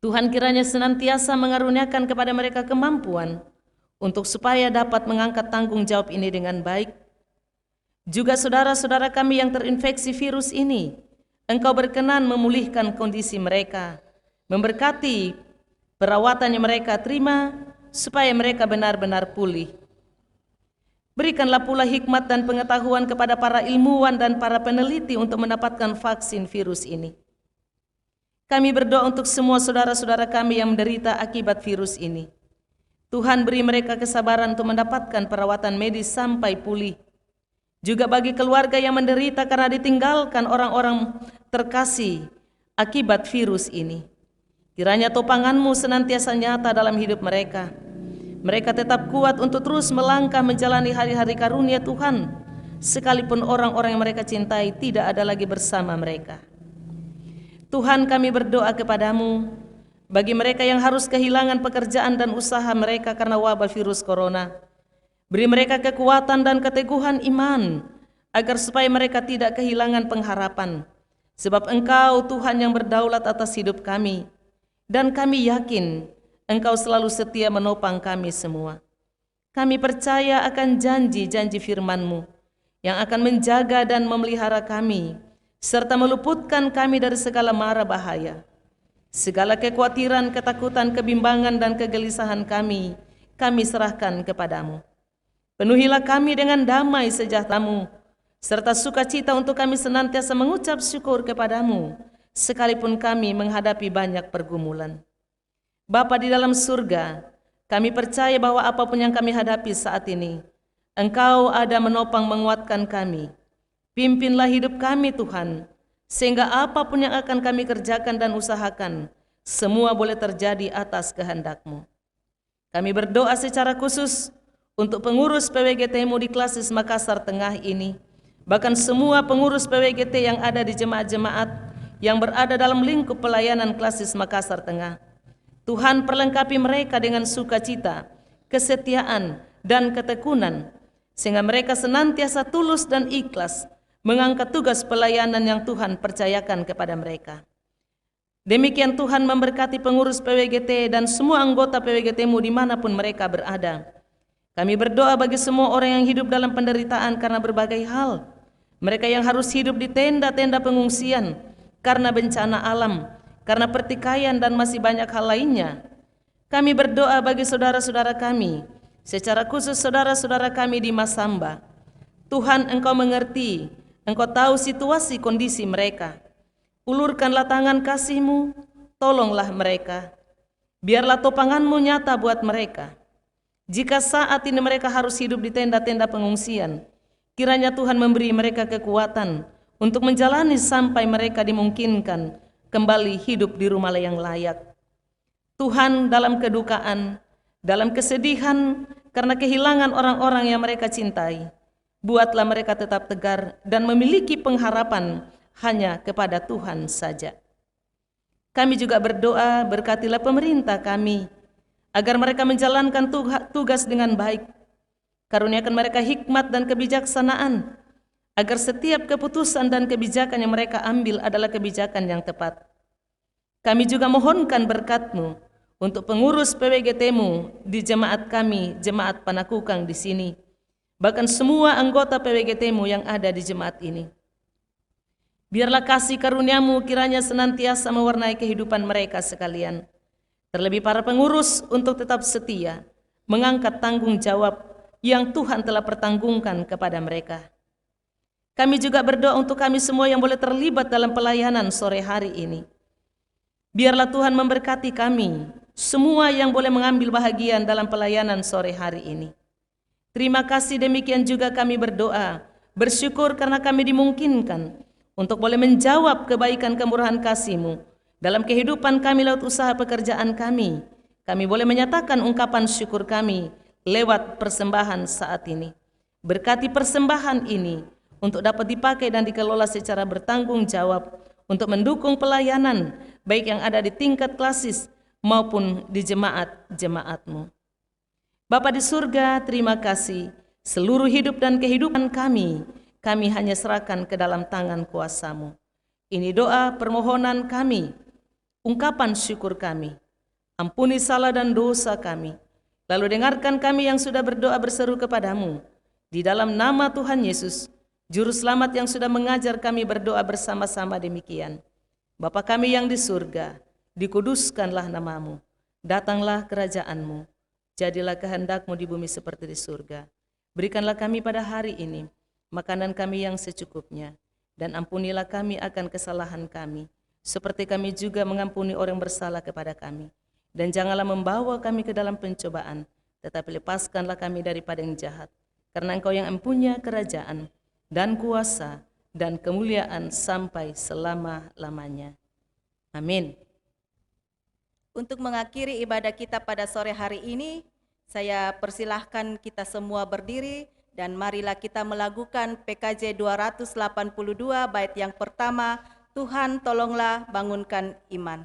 Tuhan kiranya senantiasa mengaruniakan kepada mereka kemampuan untuk supaya dapat mengangkat tanggung jawab ini dengan baik. Juga saudara-saudara kami yang terinfeksi virus ini, Engkau berkenan memulihkan kondisi mereka, memberkati perawatan yang mereka terima, supaya mereka benar-benar pulih. Berikanlah pula hikmat dan pengetahuan kepada para ilmuwan dan para peneliti untuk mendapatkan vaksin virus ini. Kami berdoa untuk semua saudara-saudara kami yang menderita akibat virus ini. Tuhan beri mereka kesabaran untuk mendapatkan perawatan medis sampai pulih. Juga bagi keluarga yang menderita karena ditinggalkan orang-orang terkasih akibat virus ini, kiranya topangan-Mu senantiasa nyata dalam hidup mereka. Mereka tetap kuat untuk terus melangkah menjalani hari-hari karunia Tuhan, sekalipun orang-orang yang mereka cintai tidak ada lagi bersama mereka. Tuhan, kami berdoa kepadamu bagi mereka yang harus kehilangan pekerjaan dan usaha mereka karena wabah virus corona. Beri mereka kekuatan dan keteguhan iman agar supaya mereka tidak kehilangan pengharapan. Sebab Engkau Tuhan yang berdaulat atas hidup kami, dan kami yakin Engkau selalu setia menopang kami semua. Kami percaya akan janji-janji firman-Mu yang akan menjaga dan memelihara kami, serta meluputkan kami dari segala mara bahaya. Segala kekhawatiran, ketakutan, kebimbangan, dan kegelisahan kami serahkan kepadamu. Penuhilah kami dengan damai sejahtera-Mu, serta sukacita untuk kami senantiasa mengucap syukur kepadamu, sekalipun kami menghadapi banyak pergumulan. Bapa di dalam surga, kami percaya bahwa apapun yang kami hadapi saat ini, Engkau ada menopang menguatkan kami. Pimpinlah hidup kami Tuhan, sehingga apapun yang akan kami kerjakan dan usahakan, semua boleh terjadi atas kehendak-Mu. Kami berdoa secara khusus untuk pengurus PWGT-Mu di Klasis Makassar Tengah ini, bahkan semua pengurus PWGT yang ada di jemaat-jemaat yang berada dalam lingkup pelayanan Klasis Makassar Tengah. Tuhan, perlengkapi mereka dengan sukacita, kesetiaan, dan ketekunan, sehingga mereka senantiasa tulus dan ikhlas mengangkat tugas pelayanan yang Tuhan percayakan kepada mereka. Demikian Tuhan memberkati pengurus PWGT dan semua anggota PWGT-Mu dimanapun mereka berada. Kami berdoa bagi semua orang yang hidup dalam penderitaan karena berbagai hal. Mereka yang harus hidup di tenda-tenda pengungsian karena bencana alam, karena pertikaian dan masih banyak hal lainnya. Kami berdoa bagi saudara-saudara kami, secara khusus saudara-saudara kami di Masamba. Tuhan, Engkau mengerti, Engkau tahu situasi kondisi mereka. Ulurkanlah tangan kasih-Mu, tolonglah mereka. Biarlah topangan-Mu nyata buat mereka. Jika saat ini mereka harus hidup di tenda-tenda pengungsian, kiranya Tuhan memberi mereka kekuatan untuk menjalani sampai mereka dimungkinkan kembali hidup di rumah yang layak. Tuhan, dalam kedukaan, dalam kesedihan karena kehilangan orang-orang yang mereka cintai, buatlah mereka tetap tegar dan memiliki pengharapan hanya kepada Tuhan saja. Kami juga berdoa, berkatilah pemerintah kami, agar mereka menjalankan tugas dengan baik. Karuniakan mereka hikmat dan kebijaksanaan, agar setiap keputusan dan kebijakan yang mereka ambil adalah kebijakan yang tepat. Kami juga mohonkan berkat-Mu untuk pengurus PWGT-Mu di jemaat kami, jemaat Panakukang di sini, bahkan semua anggota PWGT-Mu yang ada di jemaat ini. Biarlah kasih karunia-Mu kiranya senantiasa mewarnai kehidupan mereka sekalian. Terlebih para pengurus untuk tetap setia, mengangkat tanggung jawab yang Tuhan telah pertanggungkan kepada mereka. Kami juga berdoa untuk kami semua yang boleh terlibat dalam pelayanan sore hari ini. Biarlah Tuhan memberkati kami, semua yang boleh mengambil bahagian dalam pelayanan sore hari ini. Terima kasih, demikian juga kami berdoa, bersyukur karena kami dimungkinkan untuk boleh menjawab kebaikan kemurahan kasih-Mu dalam kehidupan kami lewat usaha pekerjaan kami. Kami boleh menyatakan ungkapan syukur kami lewat persembahan saat ini. Berkati persembahan ini untuk dapat dipakai dan dikelola secara bertanggung jawab untuk mendukung pelayanan baik yang ada di tingkat klasis maupun di jemaat-jemaat-Mu. Bapa di surga, terima kasih. Seluruh hidup dan kehidupan kami hanya serahkan ke dalam tangan kuasa-Mu. Ini doa permohonan kami, ungkapan syukur kami. Ampuni salah dan dosa kami. Lalu dengarkan kami yang sudah berdoa berseru kepadamu. Di dalam nama Tuhan Yesus, Juru Selamat yang sudah mengajar kami berdoa bersama-sama demikian. Bapa kami yang di surga, dikuduskanlah nama-Mu. Datanglah kerajaan-Mu. Jadilah kehendak-Mu di bumi seperti di surga. Berikanlah kami pada hari ini makanan kami yang secukupnya. Dan ampunilah kami akan kesalahan kami, seperti kami juga mengampuni orang bersalah kepada kami. Dan janganlah membawa kami ke dalam pencobaan, tetapi lepaskanlah kami daripada yang jahat. Karena Engkau yang mempunyai kerajaan, dan kuasa, dan kemuliaan sampai selama-lamanya. Amin. Untuk mengakhiri ibadah kita pada sore hari ini, saya persilahkan kita semua berdiri dan marilah kita melakukan PKJ 282 bait yang pertama, Tuhan tolonglah bangunkan iman.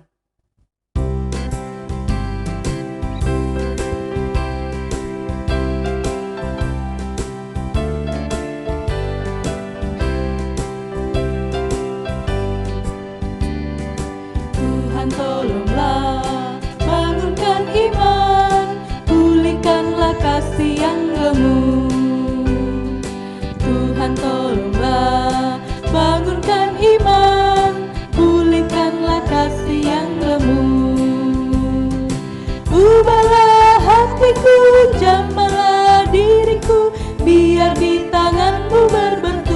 Tuhan tolonglah bangunkan iman, pulihkanlah kasih yang lemu. Tuhan tolonglah bangunkan iman, pulihkanlah kasih yang lemu. Ubahlah hatiku, jamahlah diriku, biar di tanganmu berbentuk.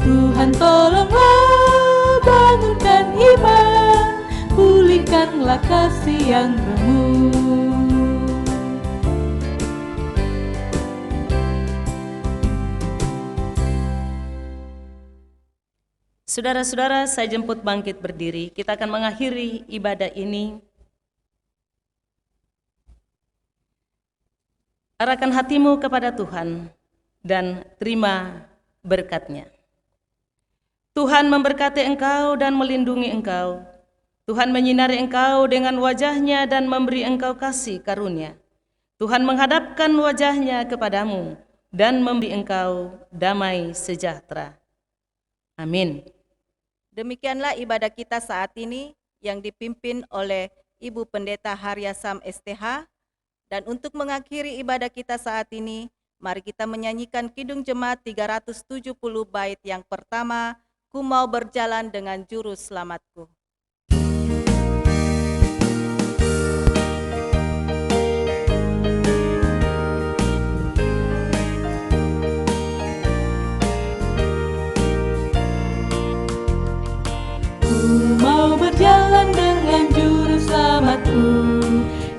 Tuhan tolonglah bangunkan iman, pulihkanlah kasih yang lemu. Saudara-saudara, saya jemput bangkit berdiri. Kita akan mengakhiri ibadah ini. Arahkan hatimu kepada Tuhan dan terima berkat-Nya. Tuhan memberkati engkau dan melindungi engkau. Tuhan menyinari engkau dengan wajah-Nya dan memberi engkau kasih karunia. Tuhan menghadapkan wajah-Nya kepadamu dan memberi engkau damai sejahtera. Amin. Demikianlah ibadah kita saat ini yang dipimpin oleh Ibu Pendeta Haria Sam STH. Dan untuk mengakhiri ibadah kita saat ini, mari kita menyanyikan Kidung Jemaat 370 bait yang pertama, Ku Mau Berjalan Dengan Juru Selamatku. Mau berjalan dengan juru selamatku,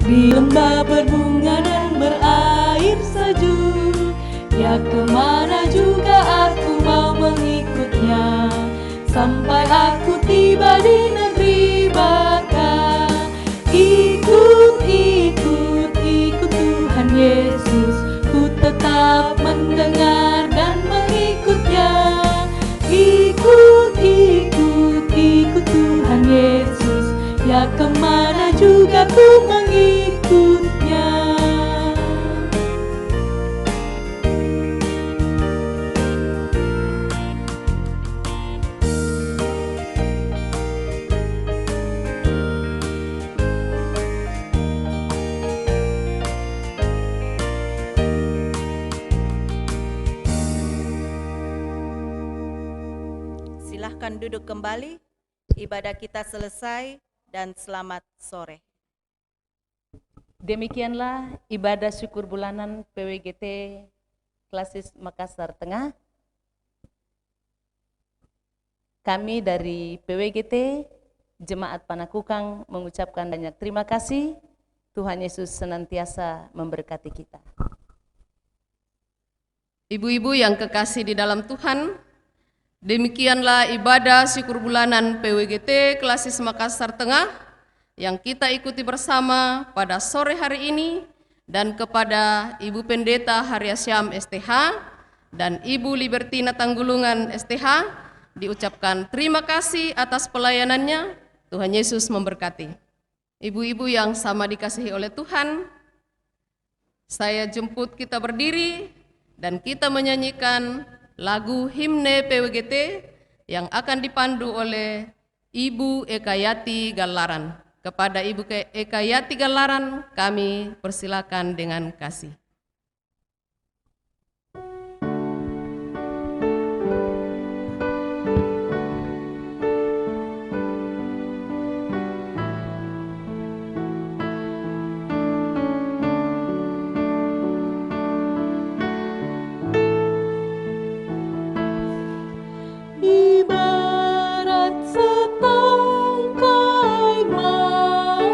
di lembah berbunga dan berair sejuk. Ya kemana juga aku mau mengikutnya, sampai aku tiba di negeri baka. Ikut, ikut, ikut Tuhan Yesus, ku tetap mendengar dan mengikutnya. Ikut, ikut, ikut Tuhan Yesus, ya kemana juga ku mengikutnya. Silahkan duduk kembali, ibadah kita selesai dan selamat sore. Demikianlah ibadah syukur bulanan PWGT Klasis Makassar Tengah. Kami dari PWGT Jemaat Panakukang mengucapkan banyak terima kasih. Tuhan Yesus senantiasa memberkati kita. Ibu-ibu yang kekasih di dalam Tuhan, demikianlah ibadah syukur bulanan PWGT Klasis Makassar Tengah yang kita ikuti bersama pada sore hari ini, dan kepada Ibu Pendeta Haria Syam STH dan Ibu Libertina Tanggulungan STH diucapkan terima kasih atas pelayanannya. Tuhan Yesus memberkati. Ibu-ibu yang sama dikasihi oleh Tuhan, saya jemput kita berdiri dan kita menyanyikan lagu himne PWGT yang akan dipandu oleh Ibu Ekayati Galaran. Kepada Ibu Ekayati Galaran kami persilakan dengan kasih. Ibarat setangkai mawar,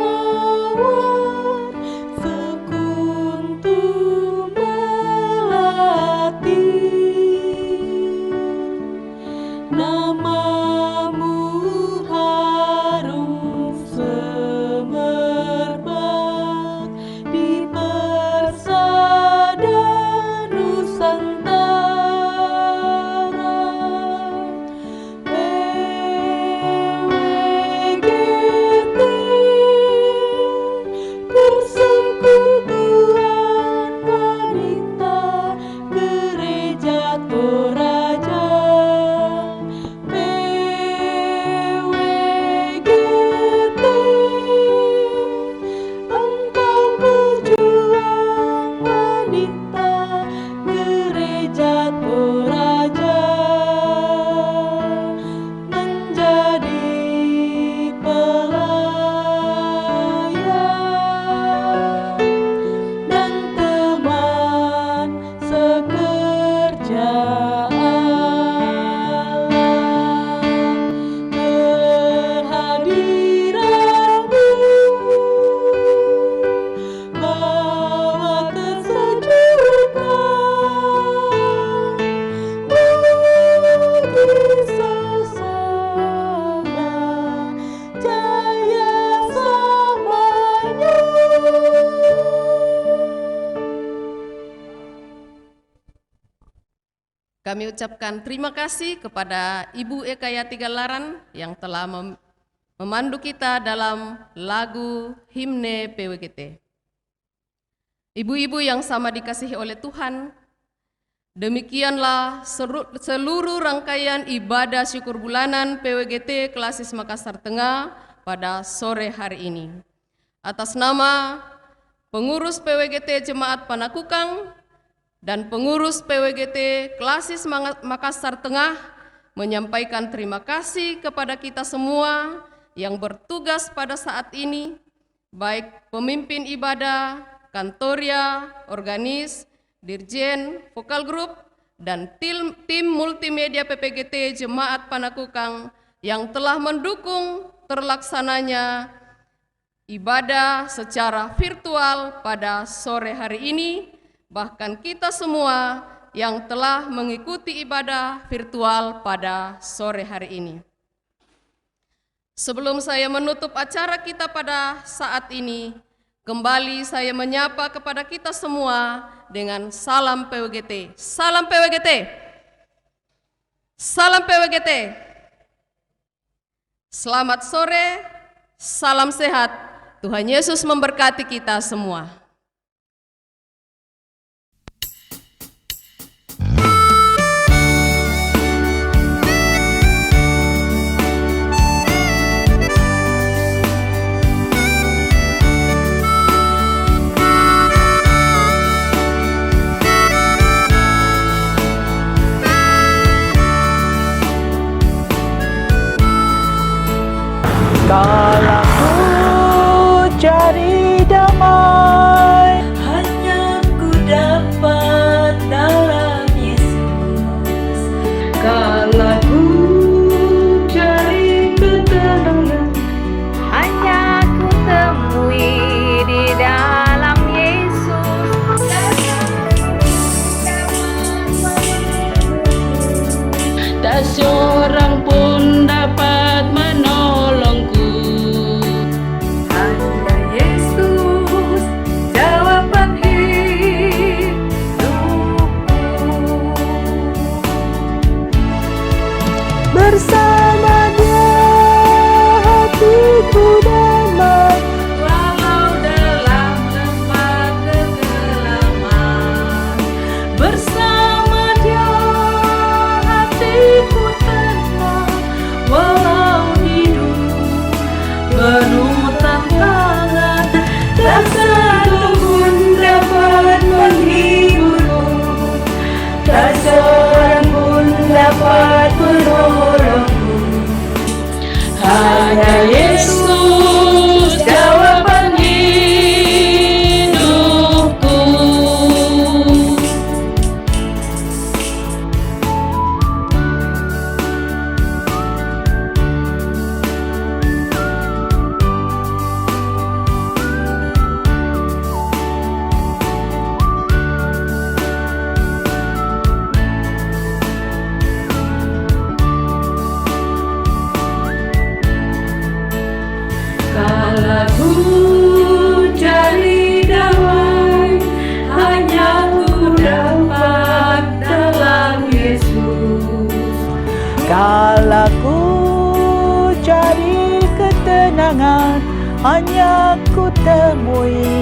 sekuntum Kami ucapkan terima kasih kepada Ibu Eka Yati Galaran yang telah memandu kita dalam lagu himne PWGT. Ibu-ibu yang sama dikasihi oleh Tuhan, demikianlah seluruh rangkaian ibadah syukur bulanan PWGT Klasis Makassar Tengah pada sore hari ini. Atas nama pengurus PWGT Jemaat Panakukang dan pengurus PWGT Klasis Makassar Tengah menyampaikan terima kasih kepada kita semua yang bertugas pada saat ini, baik pemimpin ibadah, kantoria, organis, dirjen, vokal grup, dan tim multimedia PPGT Jemaat Panakukang yang telah mendukung terlaksananya ibadah secara virtual pada sore hari ini, bahkan kita semua yang telah mengikuti ibadah virtual pada sore hari ini. Sebelum saya menutup acara kita pada saat ini, kembali saya menyapa kepada kita semua dengan salam PWGT. Salam PWGT. Salam PWGT. Selamat sore, salam sehat. Tuhan Yesus memberkati kita semua. Kala ku cari damai, hanya ku dapat dalam Yesus. Kala ku cari ketenangan, Hanya ku temui di dalam Yesus. tak seorang pun dapat menolongku. Hanya Yesus jawaban hidupku. Bersama Dia hatiku damai, walau dalam lembah kegelapan. Bersama Dia hatiku tenang, walau hidup penuh tantangan. Tak satu pun dapat menghiburku, tak seorang pun dapat menolongku. Hanya Yesus jawaban hidupku. Kala ku cari damai, hanya ku dapat dalam Yesus. Kala ku cari ketenangan, hanya ku temui